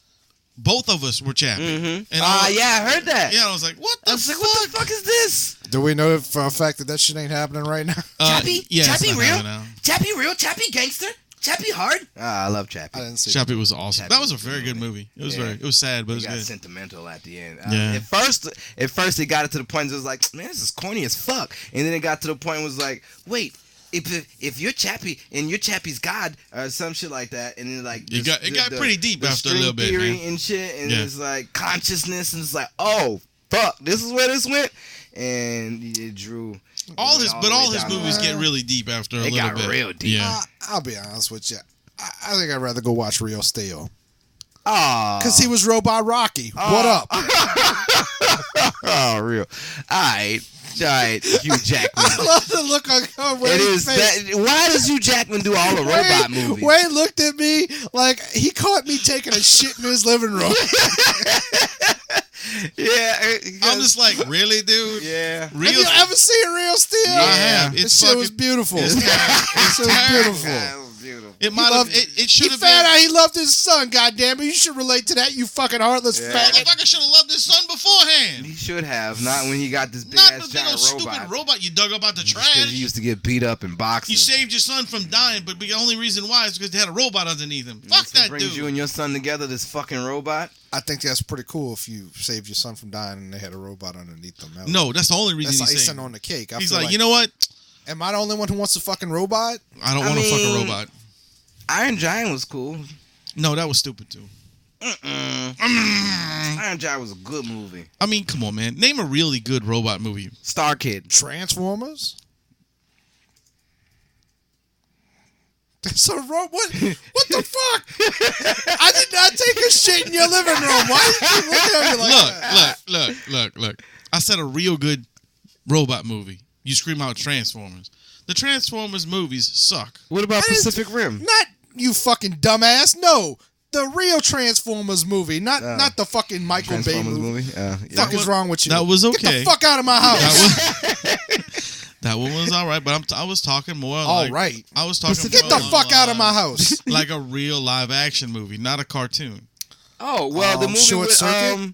C: both of us were Chappie.
B: Mm-hmm.
C: And
B: I heard that.
C: Yeah, I was like, what the fuck?
B: What the fuck is this?
D: Do we know for a fact that shit ain't happening right now?
B: Chappie?
C: Yeah, it's
B: Chappie
C: not
B: real?
C: happening now.
B: Chappie real? Chappie gangster? Chappie hard? I love Chappie.
D: I didn't see
C: Chappie was awesome.
B: Chappie
C: That was a
B: was
C: very
B: good
C: good movie. It was
B: Yeah.
C: it was sad, but it was
B: It got
C: good.
B: sentimental at the end.
C: Yeah.
B: At first, it got it to the point it was like, man, this is corny as fuck. And then it got to the point it was like, wait, if you're Chappie and you're Chappie's God or some shit like that, and then like
C: It got pretty deep
B: the
C: after a little bit,
B: theory
C: man.
B: and shit, and
C: Yeah.
B: it's like consciousness, and it's like, oh fuck, this is where this went, and it drew.
C: All his movies get really deep after a little bit. It got
B: real deep.
C: Yeah.
D: I'll be honest with you. I think I'd rather go watch Real Steel.
B: Oh.
D: Because he was Robot Rocky. What up?
B: Oh, real. All right, Hugh Jackman.
D: I love the look on Wayne's face.
B: Why does Hugh Jackman do all the robot movies?
D: Wayne looked at me like he caught me taking a shit in his living room.
B: Yeah.
C: I'm just like, really, dude?
B: Yeah.
D: Have you ever seen Real Steel?
C: Yeah. I have.
D: This shit was beautiful. This shit was beautiful.
C: It might have. It should have been.
D: He found out he loved his son. Goddamn it! You should relate to that. You fucking heartless fat.
C: Motherfucker should have loved his son beforehand.
B: He should have. Not when he got this big
C: Not
B: ass
C: the big old stupid robot you dug up out the
B: Because
C: trash.
B: he used to get beat up in boxing.
C: You saved your son from dying, but the only reason why is because they had a robot underneath him. Fuck that
B: brings
C: dude.
B: you and your son together. This fucking robot.
D: I think that's pretty cool if you saved your son from dying and they had a robot underneath them.
C: No, that's the only reason
D: that's
C: he's
D: icing on the cake.
C: He's like, you know what?
D: Am I the only one who wants a fucking robot?
C: I don't want to fuck a robot.
B: Iron Giant was cool.
C: No, that was stupid too.
B: Iron Giant was a good movie.
C: I mean, come on, man. Name a really good robot movie.
B: Star Kid.
D: Transformers? So, what the fuck? I did not take a shit in your living room. Why did you look at me like that?
C: Look. I said a real good robot movie. You scream out Transformers. The Transformers movies suck.
B: What about Pacific Rim?
D: Not you fucking dumbass. No. The real Transformers movie, not the fucking Michael Bay movie. Fuck is wrong with you?
C: That was okay.
D: Get the fuck out of my house.
C: That one was all right, but I was talking more.
D: All right.
C: I was talking.
D: Get the fuck out of my house.
C: Like a real live action movie, not a cartoon.
B: Oh well, the movie
D: Short Circuit.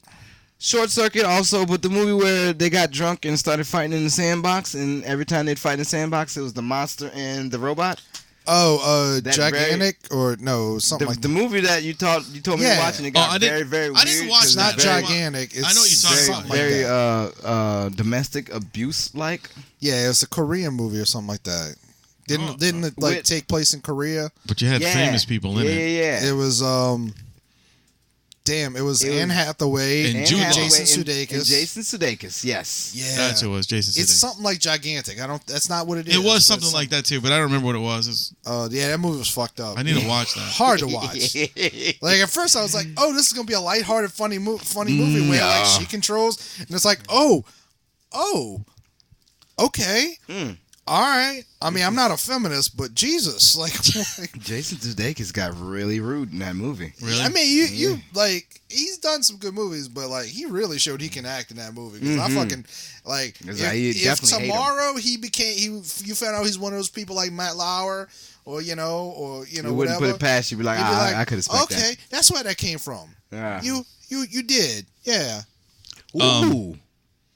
B: Short Circuit also, but the movie where they got drunk and started fighting in the sandbox, and every time they'd fight in the sandbox, it was the monster and the robot.
D: Gigantic or no, something like that.
B: The movie that you told me to watch, and it got very weird.
C: I didn't watch
D: it's
C: that.
D: It's not gigantic. It's
C: I know what you're talking
B: about. Very domestic abuse like.
D: Yeah, it's a Korean movie or something like that. Didn't it take place in Korea?
C: But you had famous people in it.
B: Yeah.
D: It was it was Anne Hathaway and Jason
B: Sudeikis. Yes.
D: Yeah.
C: That's who it was. Jason Sudeikis.
D: It's something like gigantic. That's not what it is.
C: It was something like that too, but I don't remember what it was.
D: Yeah, that movie was fucked up.
C: I need to watch that.
D: Hard to watch. Like at first I was like, oh, this is gonna be a lighthearted, funny movie where like she controls, and it's like, oh, okay. All right. I mean, I'm not a feminist, but Jesus, like
B: Jason Sudeikis got really rude in that movie.
C: Really?
D: I mean, you like he's done some good movies, but like he really showed he can act in that movie. Because I fucking like if tomorrow you found out he's one of those people like Matt Lauer or
B: you
D: whatever.
B: Wouldn't put it past you. Be like, I could expect that.
D: Okay, that's where that came from.
B: Yeah.
D: You did, yeah.
B: Ooh.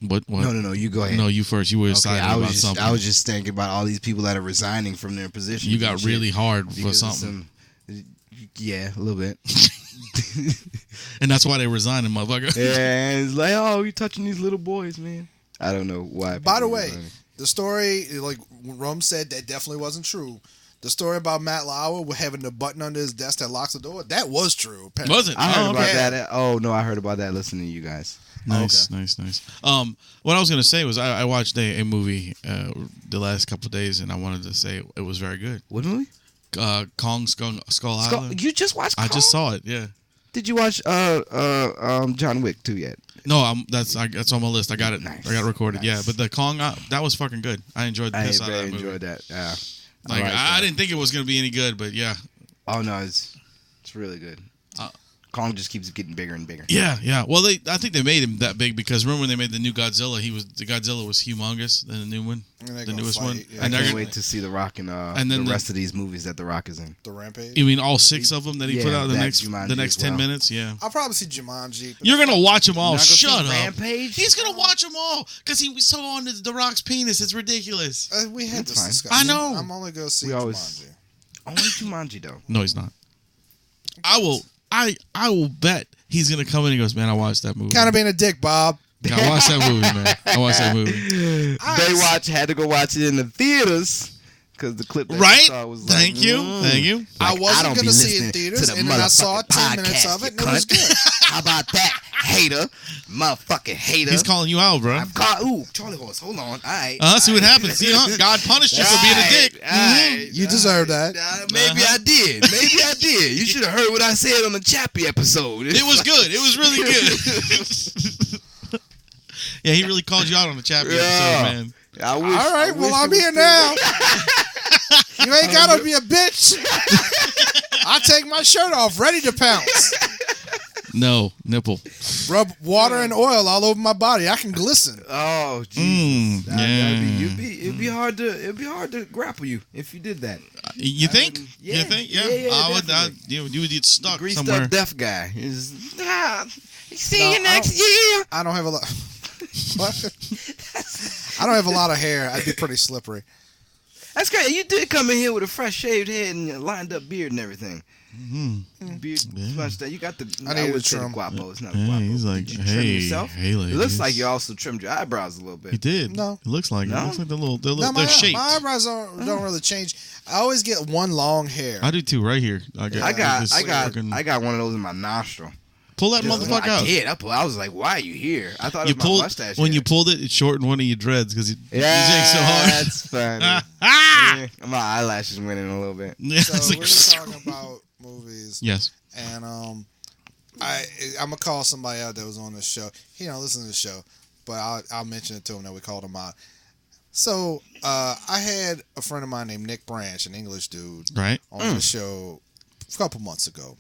C: What?
B: No, you go ahead.
C: No, you first. You were excited about something.
B: I was just thinking about all these people that are resigning from their positions.
C: You got really hard for something.
B: Yeah, a little bit.
C: And that's why they resigning, motherfucker.
B: Yeah, and it's like, oh, you touching these little boys, man. I don't know why.
D: By the way, the story, like Rum said, that definitely wasn't true. The story about Matt Lauer having the button under his desk that locks the door, that was true. Apparently.
C: Was it?
B: I heard about that. Oh, no, I heard about that listening to you guys.
C: Nice. What I was going to say was I watched a movie the last couple of days, and I wanted to say it was very good.
B: What movie?
C: Kong Skull Island.
B: You just watched Kong?
C: I just saw it, yeah.
B: Did you watch John Wick 2 yet?
C: No, that's on my list. I got it.
B: Nice.
C: I got it recorded. Nice. Yeah, but the Kong, that was fucking good. I enjoyed the piss out of that movie.
B: I enjoyed that. Yeah.
C: I didn't think it was going to be any good, but yeah.
B: Oh no, it's really good. Kong just keeps getting bigger and bigger.
C: Yeah. Well, I think they made him that big because remember when they made the new Godzilla, the Godzilla was humongous. Then the new one, the newest one.
B: Yeah. I can't wait to see The Rock and then the rest of these movies that The Rock is in.
D: The Rampage.
C: You mean all 6 of them that he put out the next 10 minutes? Yeah.
D: I'll probably see Jumanji.
C: You're gonna watch them all. Shut up.
B: Rampage?
C: He's gonna watch them all because he was so on The Rock's penis. It's ridiculous.
D: We had this discussion.
C: I know.
D: I'm only gonna see Jumanji.
B: Only Jumanji though.
C: No, he's not. I will bet he's gonna come in and he goes, man, I watched that movie.
D: Kind of being a dick, Bob.
C: I watched that movie, man. I watched that movie.
B: Had to go watch it in the theaters because the clip that
C: Right?
B: you saw was like,
C: Thank you.
D: I
B: Like,
D: wasn't
B: don't
D: going
B: be
D: to see it
B: listening
D: in
B: to
D: theaters,
B: the
D: and then I saw
B: motherfucking
D: 10 minutes
B: podcast,
D: of it, and
B: you
D: it was
B: cunt.
D: good.
B: How about that, hater? Motherfucking hater.
C: He's calling you out, bro.
B: Ooh, Charlie Horse, hold on. All right.
C: See what happens. See, God punished you for being a dick.
D: You deserve that.
B: Maybe I did. Maybe I did. You should have heard what I said on the Chappie episode.
C: It was good. It was really good. Yeah, he really called you out on the Chappie episode, man.
B: I wish,
D: All right, well, I'm here now. You ain't got to be a bitch. I take my shirt off, ready to pounce.
C: No, nipple.
D: Rub water and oil all over my body. I can glisten.
B: Oh, Jesus.
C: Yeah.
B: It'd be hard to grapple you if you did that.
C: You think?
B: Yeah.
C: You think? Yeah.
B: Yeah,
C: I would.
B: definitely.
C: You would get stuck
B: Greased
C: somewhere.
B: up deaf guy. See
D: No,
B: you next year.
D: I don't have a lot. What? I don't have a lot of hair. I'd be pretty slippery.
B: That's great. You did come in here with a fresh shaved head and a lined up beard and everything.
C: Mm-hmm.
B: Beard, mustache. You got the.
D: I need
B: would
D: to
B: say
D: trim.
B: guapo. It's not
C: Hey,
B: guapo.
C: he's like,
B: Did you trim yourself?
C: hey,
B: It
C: ladies.
B: looks like you also trimmed your eyebrows a little bit.
C: He did.
D: No.
C: It looks like it.
B: No?
C: It looks like they're
D: No, my
C: shaped.
D: eyebrows don't really change. I always get one long hair.
C: I do too, right here. I
B: I got one of those in my nostril.
C: Pull that motherfucker out.
B: I did. I was like, "Why are you here?" I thought
C: You
B: it was
C: pulled
B: my mustache.
C: when
B: hair.
C: you pulled it. It shortened one of your dreads because you
B: Yeah,
C: shake so hard.
B: that's funny.
C: Ah!
B: Yeah, my eyelashes went in a little bit.
C: Yeah,
D: So
C: it's
D: we're
C: like-
D: just talking about movies,
C: yes.
D: and I'm gonna call somebody out that was on this show. He don't listen to the show, but I'll mention it to him that we called him out. So I had a friend of mine named Nick Branch, an English dude,
C: Right.
D: on the show a couple months ago.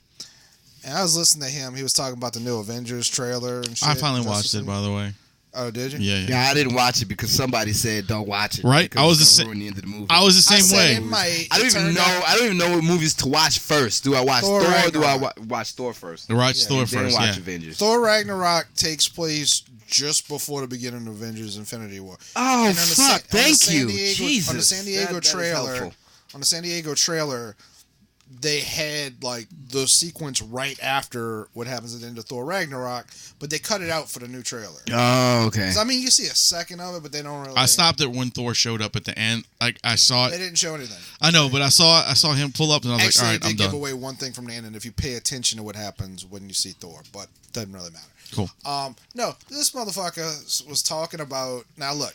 D: And I was listening to him. He was talking about the new Avengers trailer and shit.
C: I finally
D: Justice
C: watched it,
D: League.
C: by the way.
D: Oh, did you?
C: Yeah.
B: Yeah, I didn't watch it because somebody said don't watch it.
C: Right?
B: because
C: I was
B: it's
C: the
B: gonna ruin the end of the movie.
C: I was the
D: I
C: same
D: said
C: way.
D: it might.
B: I don't even know what movies to watch first. Do I watch
D: Thor
B: Thor or do I
D: Ragnarok.
B: watch Thor first?
C: Right,
D: Yeah,
C: Thor
B: And then
C: first.
B: watch
C: Yeah.
B: Avengers.
D: Thor Ragnarok takes place just before the beginning of Avengers Infinity War.
B: Oh
D: And on the
B: fuck!
D: Sa- on the
B: Thank
D: San
B: you,
D: Diego-
B: Jesus.
D: On the San Diego
B: That is
D: trailer,
B: helpful.
D: they had like the sequence right after what happens at the end of Thor Ragnarok, but they cut it out for the new trailer.
B: Oh, okay.
D: So, I mean, you see a second of it, but they don't really.
C: I stopped it when Thor showed up at the end. Like I saw
D: They
C: it.
D: didn't show anything.
C: I know, but I saw him pull up, and I was
D: Actually,
C: like, all right,
D: they
C: I'm
D: did give
C: done.
D: away one thing from the end, and if you pay attention to what happens when you see Thor, but it doesn't really matter.
C: Cool.
D: No, this motherfucker was talking about. Now look,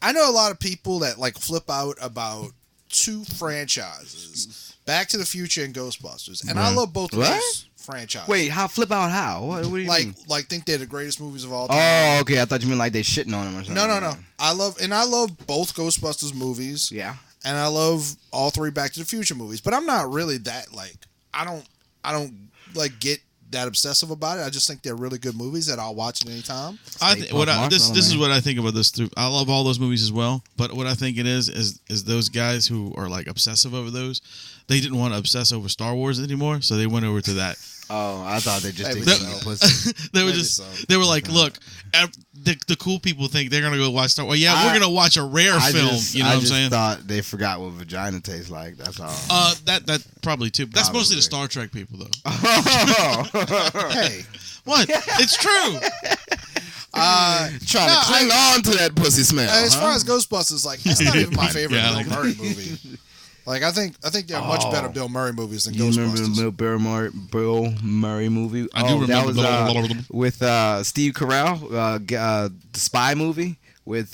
D: I know a lot of people that like flip out about two franchises, Back to the Future and Ghostbusters, and I love both of
B: What?
D: those franchises.
B: Wait, flip out how? What do you mean?
D: like think they're the greatest movies of all time.
B: Oh, okay. I thought you meant like they shitting on them or something.
D: No. I love both Ghostbusters movies.
B: Yeah.
D: And I love all three Back to the Future movies, but I'm not really that like I don't like get that obsessive about it. I just think they're really good movies that I'll watch at any time.
C: This is what I think about this. I love all those movies as well, but what I think it is those guys who are like obsessive over those, they didn't want to obsess over Star Wars anymore, so they went over to that.
B: Oh, I thought they just
D: Maybe
B: did
D: so.
B: pussy.
C: They were
D: Maybe
C: just
D: so.
C: they were like, look, the cool people think they're gonna go watch Star Wars. Yeah, we're gonna watch a rare film. You know what I'm saying?
B: I thought they forgot what vagina tastes like. That's all.
C: That probably too. That's mostly the
B: Probably.
C: Star Trek people though.
D: Hey,
C: What? It's true.
B: Trying to cling on to that pussy smell.
D: as far as Ghostbusters, like that's not even my favorite
C: Yeah, I
D: Bill
C: like
D: Murray movie. Like I think there are much better Bill Murray movies than
B: You remember
D: Ghostbusters.
B: the Bill Murray movie?
C: I do remember
B: that was with Steve Carell, the Spy movie with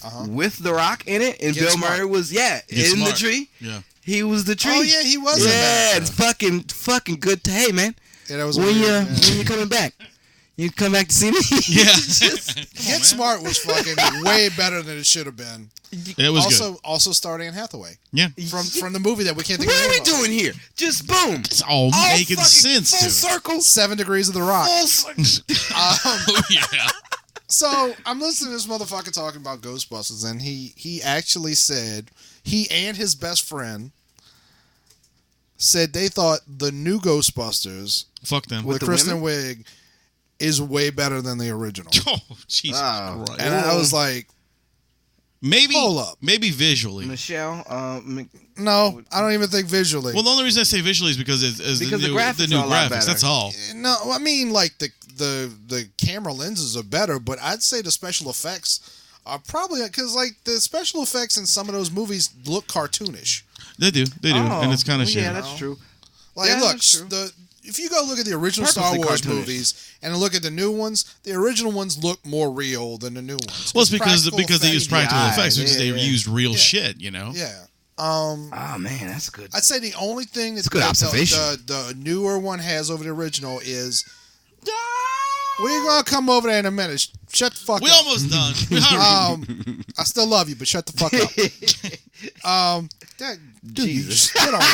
B: The Rock in it, and
D: Get
B: Bill
D: Smart.
B: Murray was
C: Get
B: in
C: Smart.
B: the tree.
C: Yeah.
B: He was the tree.
D: Oh yeah, he was in that.
B: Yeah, it's fucking good. Hey man,
D: Yeah, that was
B: when
D: weird.
B: you coming back? You come back to see me?
C: Yeah.
D: Get Smart was fucking way better than it should have been.
C: It was good.
D: Also starring Anne Hathaway
C: Yeah.
D: from the movie that we can't think
B: What
D: of.
B: are
D: the
B: we
D: name of.
B: doing here? Just boom.
C: It's all making
B: fucking
C: sense,
B: full
C: dude.
B: circle.
D: 7 Degrees of the Rock.
B: Full circle.
C: Oh, yeah.
D: So I'm listening to this motherfucker talking about Ghostbusters, and he actually said he and his best friend said they thought the new Ghostbusters
C: Fuck them.
D: with
B: the
D: Kristen
B: women?
D: Wiig is way better than the original.
C: Oh, Jesus
B: Wow.
C: Christ.
D: And I was like,
C: Maybe,
D: hold up.
C: maybe visually.
B: Michelle,
D: no, I don't even think visually.
C: Well, the only reason I say visually is because it's
B: Because
C: the
B: the
C: new
B: graphics are a lot better.
C: That's all.
D: No, I mean like the camera lenses are better, but I'd say the special effects Probably because like the special effects in some of those movies look cartoonish.
C: They do, and it's kind of shit.
B: Yeah, that's true.
D: Like,
B: Yeah,
D: look,
B: that's true.
D: if you go look at the original
B: Purposely
D: Star Wars
B: cartoonish.
D: movies and look at the new ones, the original ones look more real than the new ones.
C: Well, it's because
D: practical
C: they use
D: effects-
C: practical
B: Yeah,
C: effects because they
B: yeah.
C: used real
D: Yeah.
C: shit, you know.
D: Yeah.
B: Oh man, that's good.
D: I'd say the only thing that
B: good observation.
D: the newer one has over the original is we're gonna come over there in a minute. Shut the fuck
C: We
D: up.
C: almost done.
D: I still love you, but shut the fuck up. Dude, you
B: Jesus.
D: just spit on me.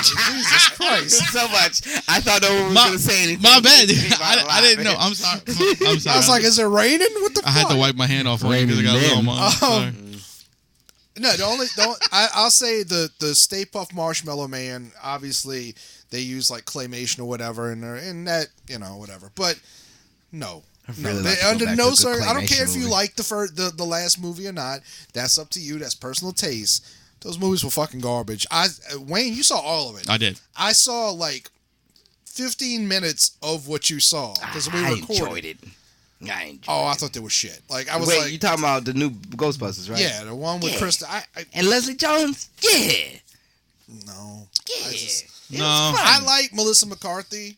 D: Jesus Christ.
B: so much. I thought no one was going to say anything.
C: My bad.
B: Came out
C: I didn't know.
B: laughing.
C: I'm sorry. I'm sorry.
D: I was like, is it raining? What the
C: I
D: fuck?
C: had to wipe my hand off on you because I got a
B: Raining
C: little
B: men.
C: on. Sorry.
D: No, I'll say the Stay Puft Marshmallow Man. Obviously, they use like claymation or whatever, and that whatever. But no,
B: really like to go
D: under
B: back
D: no
B: to a good
D: sir. I don't care
B: claymation
D: if you
B: movie.
D: like the last movie or not. That's up to you. That's personal taste. Those movies were fucking garbage. Wayne, you saw all of it.
C: I did.
D: I saw like 15 minutes of what you saw because we
B: I
D: recorded.
B: enjoyed it. I enjoyed
D: Oh, I
B: it.
D: thought they were shit. Like I was
B: Wait,
D: like,
B: you talking about the new Ghostbusters, right?
D: yeah, the one with
B: Yeah.
D: Krista.
B: And Leslie Jones? Yeah.
D: No.
B: Yeah.
D: I just-
B: It
C: No.
B: was fun.
D: I like Melissa McCarthy.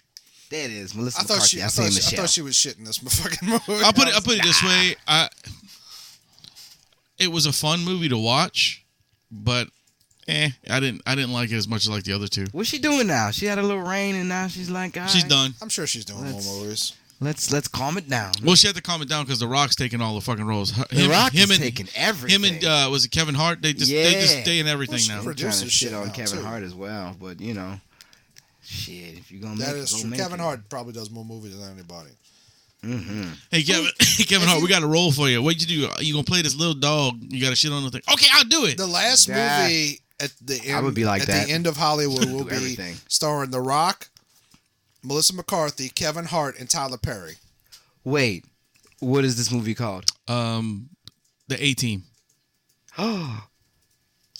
B: There it is. Melissa
D: I thought
B: McCarthy.
D: she.
B: I
D: I
B: say
D: thought
B: Michelle.
D: she was shit in this fucking movie.
C: I'll put it this way. It was a fun movie to watch, but I didn't like it as much as like the other two.
B: What's she doing now? She had a little rain, and now she's like, all
C: She's
B: right,
C: done.
D: I'm sure she's doing more movies.
B: Let's calm it down.
C: Well, she had to calm it down because The Rock's taking all the fucking roles.
B: The Rock is
C: and
B: taking everything.
C: Him and was it Kevin Hart? They just stay in everything
D: Well,
C: now.
D: she
B: I'm trying to
D: produces
B: shit
D: shit
B: on
D: now,
B: Kevin
D: too.
B: Hart as well, but shit, if you're gonna make
D: That
B: it,
D: is
B: go
D: true.
B: make
D: Kevin
B: it.
D: Hart probably does more movies than anybody.
B: Mm-hmm.
C: Hey Kevin Hart, we got a role for you. What you do? You gonna play this little dog? You got to shit on the thing. Okay, I'll do it.
D: The last
B: Yeah.
D: movie at the end,
B: I would be like
D: at
B: that.
D: the end of Hollywood will
B: Do
D: be
B: everything.
D: starring The Rock, Melissa McCarthy, Kevin Hart, and Tyler Perry.
B: Wait, what is this movie called?
C: The A-Team.
B: Oh,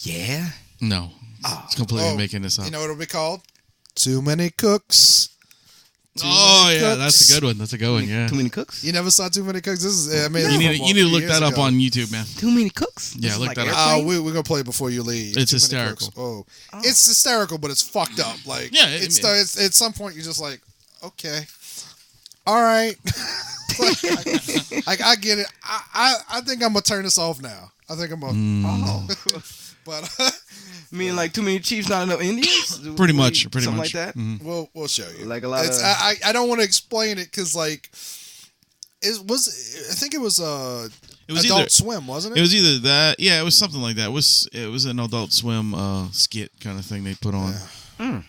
B: yeah.
C: No, it's completely
D: Oh,
C: making this up.
D: You know what it'll be called? Too Many Cooks. Too
C: Oh
D: Many
C: yeah,
D: Cooks.
C: that's a good one. That's a good one. Yeah.
B: Too many cooks.
D: You never saw Too Many Cooks? This is. I mean,
C: You
D: this is
C: need to look
D: years
C: that up
D: ago.
C: on YouTube, man.
B: Too many cooks.
C: Yeah,
B: This is
C: look
B: like
C: that up.
B: Airplane?
D: We're gonna play it before you leave.
C: It's
D: Too Many
C: hysterical.
D: Cooks. Oh, it's hysterical, but it's fucked up. Like,
C: Yeah,
D: it's at some point you're just like, okay, all right. I get it. I think I'm gonna turn this off now. I think I'm gonna.
B: Oh,
D: But
B: mean like too many Chiefs, not enough Indians.
C: Pretty much.
B: Something like that.
C: Mhm.
D: we'll show you.
B: Like a lot
D: It's,
B: of.
D: I don't want to explain it because like I think it was
C: It was
D: Adult
C: either
D: Swim, wasn't it?
C: it was either that. Yeah, it was something like that. It was an Adult Swim skit kind of thing they put on.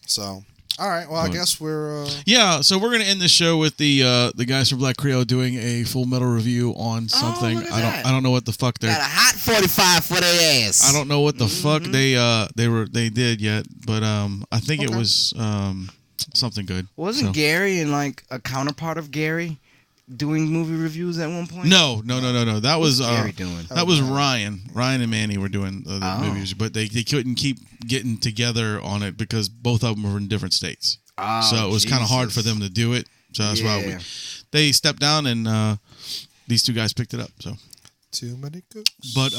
D: So, all right. Well, I guess we're.
C: Yeah, so we're gonna end the show with the guys from Black Creole doing a Full Metal review on something.
B: look at that.
C: I don't know what the fuck
B: Got a hot 45 for their ass.
C: I don't know what the fuck they did yet, but I think it was something good.
B: Wasn't
C: So-
B: Gary and like a counterpart of Gary doing movie reviews at one point?
C: No. That was
B: Gary doing?
C: That was Ryan. Ryan and Manny were doing the
B: Oh.
C: movies, but they couldn't keep getting together on it because both of them were in different states.
B: Oh,
C: So it was kind of hard for them to do it. So that's why they stepped down and these two guys picked it up. So,
D: Too Many Cooks.
C: but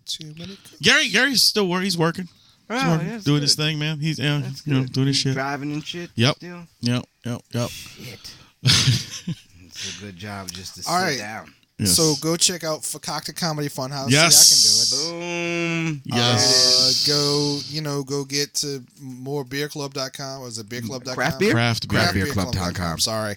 D: Too Many Cooks.
C: Gary's still where he's working.
B: Oh,
C: He's
B: yeah,
C: working,
B: that's
C: doing
B: good.
C: his thing, man. He's
B: That's
C: you know
B: good.
C: doing his shit.
B: Driving and shit.
C: Yep.
B: Still?
C: Yep.
B: Shit. It's a good job just to
D: All
B: sit
D: right.
B: down.
C: Yes.
D: So go check out Fakakta Comedy Funhouse.
C: Yes.
D: See, I can do it.
B: Boom.
C: Yes.
D: Go get to morebeerclub.com. Was it beerclub.com?
B: Craft beer?
C: Craftbeerclub.com.
D: Sorry.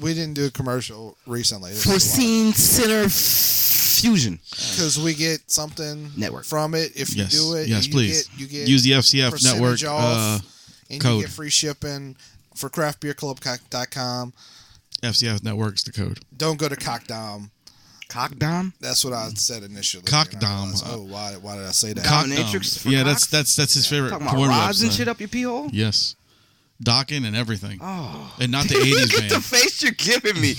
D: We didn't do a commercial recently.
B: Foreseen Center Fusion.
D: Because we get something
B: Network.
D: from it if you
C: Yes.
D: do it.
C: Yes,
D: you
C: please.
D: Get, you get
C: Use the FCF
D: percentage
C: Network
D: off, and
C: code.
D: you get free shipping for craftbeerclub.com.
C: FCF Network's the code.
D: Don't go to Cockdom.
B: Cockdom?
D: That's what I said initially.
C: Cockdom.
D: And I realized, why did I say that?
B: Dominatrix for
C: Yeah,
B: cocks?
C: that's his favorite
B: Talking about
C: porn
B: rods and
C: website.
B: shit up your pee hole?
C: Yes. Docking and everything.
B: Oh.
C: And not the 80s
B: Look at
C: man.
B: the face you're giving me.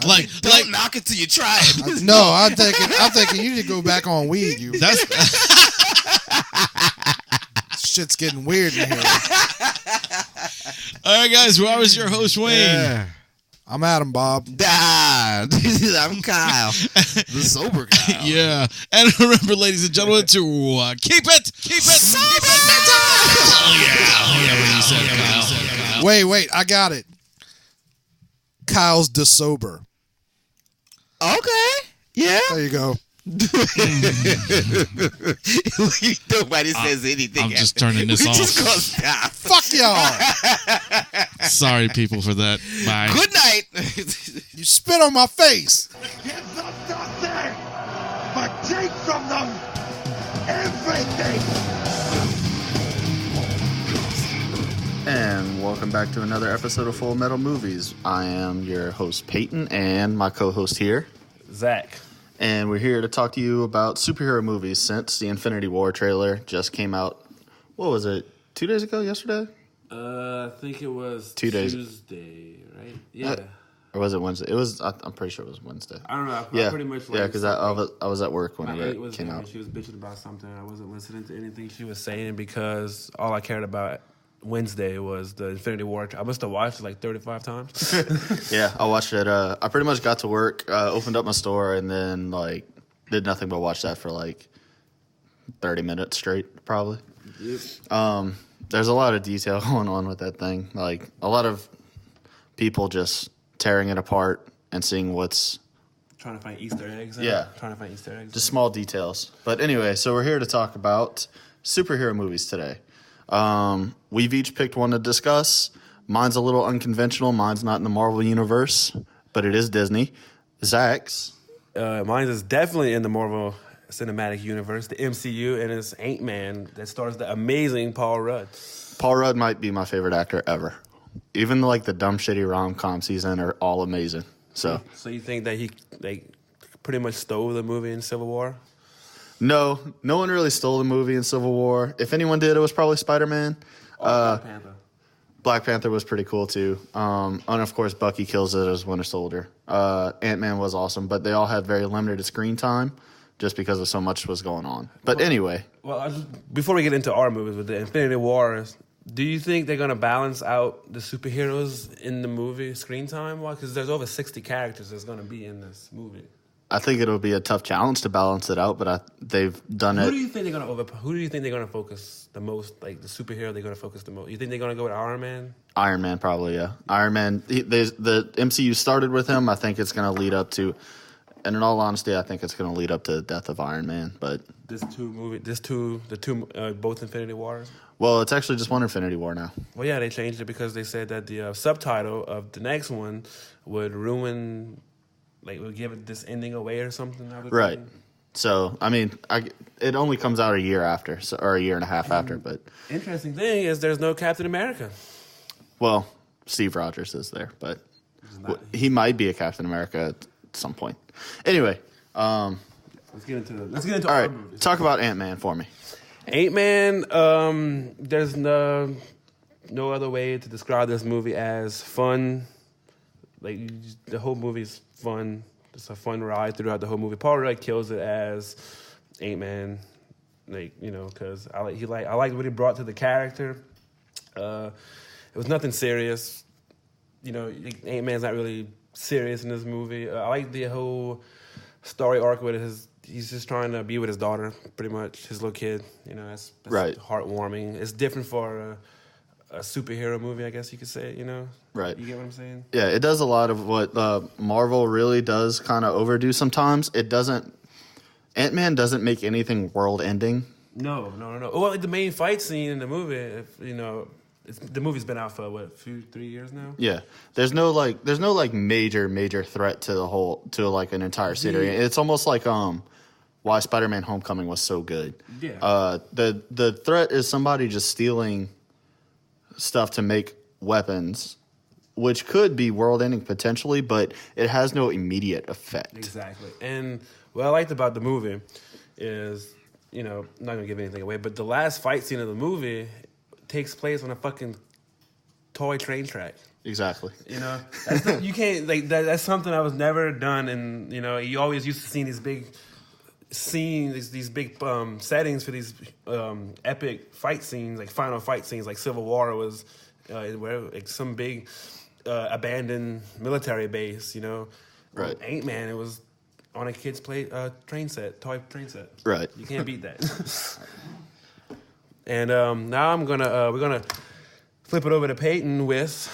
C: Like-
B: don't knock it till you try it.
D: No, I'm thinking you need to go back on weed. You
C: That's
D: shit's getting weird in here.
C: all right, guys. Well, I was your host, Wayne.
B: Yeah.
D: I'm Adam, Bob.
B: Ah. I'm Kyle, the sober Kyle.
C: Yeah, and remember, ladies and gentlemen, to keep it sober.
D: Wait, I got it. Kyle's the sober.
B: Okay. Yeah.
D: There you go.
B: Nobody says anything.
C: I'm just turning this off.
B: Just gonna stop.
D: Fuck y'all.
C: Sorry, people, for that. Bye.
B: Good night.
D: You spit on my face.
F: Kids not nothing, but take from them everything.
G: And welcome back to another episode of Full Metal Movies. I am your host, Peyton, and my co-host here,
H: Zach.
G: And we're here to talk to you about superhero movies since the Infinity War trailer just came out. What was it? 2 days ago? Yesterday?
H: I think it was
G: 2 days.
H: Tuesday, right? Yeah.
G: Or was it Wednesday? It was. I'm pretty sure it was Wednesday.
H: I don't know. I
G: Yeah,
H: pretty much
G: yeah, because I was at work when it came out.
H: She was bitching about something. I wasn't listening to anything she was saying because all I cared about Wednesday was the Infinity War. I must have watched it like 35 times.
G: Yeah, I watched it. I pretty much got to work, opened up my store, and then like did nothing but watch that for like 30 minutes straight, probably.
H: Yep.
G: There's a lot of detail going on with that thing. Like a lot of people just tearing it apart and seeing what's
H: Trying to find Easter eggs. Trying to find Easter eggs.
G: just small details. But anyway, so we're here to talk about superhero movies today. We've each picked one to discuss. Mine's a little unconventional. Mine's not in the Marvel universe, but it is Disney. Zach's.
H: Mine is definitely in the Marvel Cinematic Universe, the MCU, and it's Ant-Man that stars the amazing Paul Rudd.
G: Paul Rudd might be my favorite actor ever. Even like the dumb, shitty rom-coms he's in are all amazing. So
H: you think that he pretty much stole the movie in Civil War?
G: no one really stole the movie in Civil War. If anyone did, it was probably Spider-Man.
H: Black Panther.
G: Black Panther was pretty cool too. And of course, Bucky kills it as Winter Soldier. Ant-Man was awesome, but they all had very limited screen time just because of so much was going on. But anyway.
H: Well, before we get into our movies with the Infinity War, do you think they're going to balance out the superheroes in the movie screen time? Because there's over 60 characters that's going to be in this movie.
G: I think it'll be a tough challenge to balance it out, but they've done it.
H: Who do you think they're going to focus the most? Like the superhero they're going to focus the most? You think they're going to go with Iron Man?
G: Iron Man, probably, yeah. Iron Man. The MCU started with him. I think it's going to lead up to, and in all honesty, I think it's going to lead up to the death of Iron Man. But both Infinity Wars. Well, it's actually just one Infinity War now.
H: Well, yeah, they changed it because they said that the subtitle of the next one would ruin. Like, we'll give it this ending away or something.
G: Right. So, I mean, it only comes out a year after, or a year and a half after. But
H: interesting thing is there's no Captain America.
G: Well, Steve Rogers is there, but he might be a Captain America at some point. Anyway.
H: Let's get into
G: all
H: our
G: right,
H: movies.
G: Talk about Ant-Man for me.
H: Ant-Man, there's no other way to describe this movie as fun. Like, the whole movie's fun. It's a fun ride throughout the whole movie. Paul Rudd kills it as Ant-Man, because I liked what he brought to the character. It was nothing serious. Ant-Man's not really serious in this movie. I like the whole story arc with he's just trying to be with his daughter, pretty much, his little kid. That's
G: right.
H: Heartwarming. It's different for a superhero movie, I guess you could say,
G: Right.
H: You get what I'm saying?
G: Yeah, it does a lot of what Marvel really does kind of overdo sometimes. Ant-Man doesn't make anything world-ending.
H: No. Well, the main fight scene in the movie, the movie's been out for 3 years now.
G: Yeah, there's no major threat to like an entire city. It's almost like why Spider-Man: Homecoming was so good.
H: Yeah.
G: The threat is somebody just stealing stuff to make weapons, which could be world-ending potentially, but it has no immediate effect.
H: Exactly. And what I liked about the movie is, I'm not gonna give anything away, but the last fight scene of the movie takes place on a fucking toy train track.
G: Exactly.
H: You can't that's something that was never done, and you always used to see these big scenes, these big settings for these epic fight scenes, like final fight scenes, like Civil War was where like some big abandoned military base,
G: Right.
H: Ant-Man, it was on a kid's toy train set.
G: Right.
H: You can't beat that. And now we're gonna flip it over to Peyton with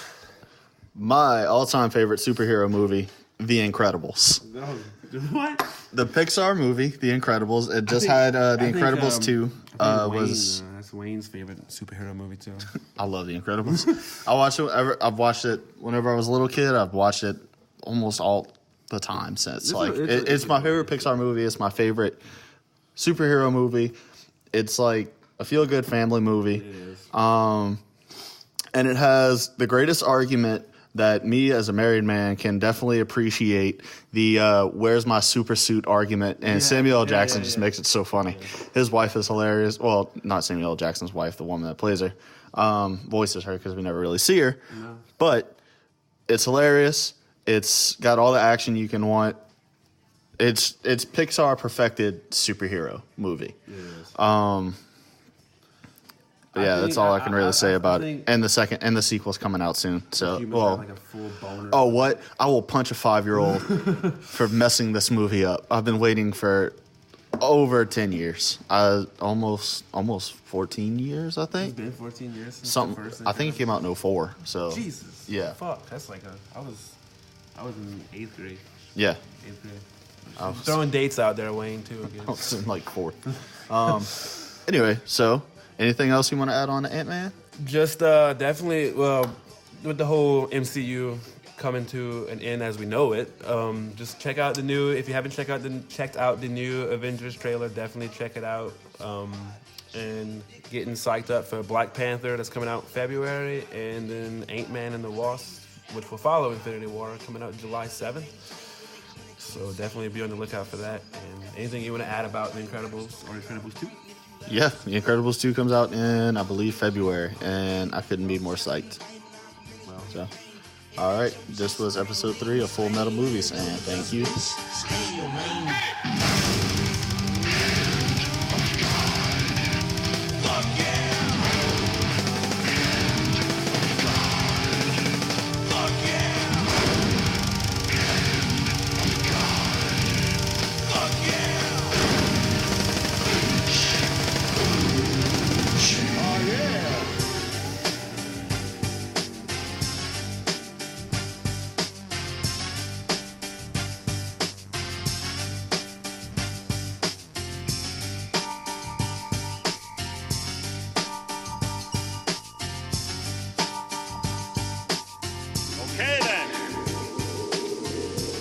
G: my all-time favorite superhero movie, The Incredibles.
H: What?
G: The Pixar movie, The Incredibles. It just had The Incredibles 2. Was
H: that's Wayne's favorite superhero movie too.
G: I love The Incredibles. I've watched it whenever I was a little kid. I've watched it almost all the time since. It's my favorite Pixar movie. It's my favorite superhero movie. It's like a feel-good family movie.
H: It is.
G: And it has the greatest argument that me as a married man can definitely appreciate, the where's my super suit argument. And Samuel L. Jackson just makes it so funny. His wife is hilarious. Well, not Samuel L. Jackson's wife, the woman that plays her. Voices her because we never really see her. No. But it's hilarious. It's got all the action you can want. It's Pixar perfected superhero movie. It is. That's all I can really say about it. And the sequel's coming out soon. So,
H: like a full boner.
G: Oh, what? I will punch a 5-year-old for messing this movie up. I've been waiting for over 10 years. Almost 14 years, I think.
H: It's been 14 years since
G: something.
H: The first
G: I think it came out in 2004. So
H: Jesus.
G: Yeah.
H: Fuck. That's like I was in 8th grade.
G: Yeah.
H: 8th grade. Throwing dates out there, Wayne, too. Again.
G: I was in like 4th. Anyway, so. Anything else you want to add on to Ant-Man?
H: Just definitely, with the whole MCU coming to an end as we know it, just check out if you haven't checked out the new Avengers trailer, definitely check it out. And getting psyched up for Black Panther that's coming out February, and then Ant-Man and the Wasp, which will follow Infinity War, coming out July 7th. So definitely be on the lookout for that. And anything you want to add about The Incredibles or Incredibles 2?
G: Yeah, The Incredibles 2 comes out in, I believe, February, and I couldn't be more psyched.
H: Well,
G: so, all right, this was episode 3 of Full Metal Movies, and thank you.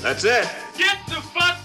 I: That's it. Get the fuck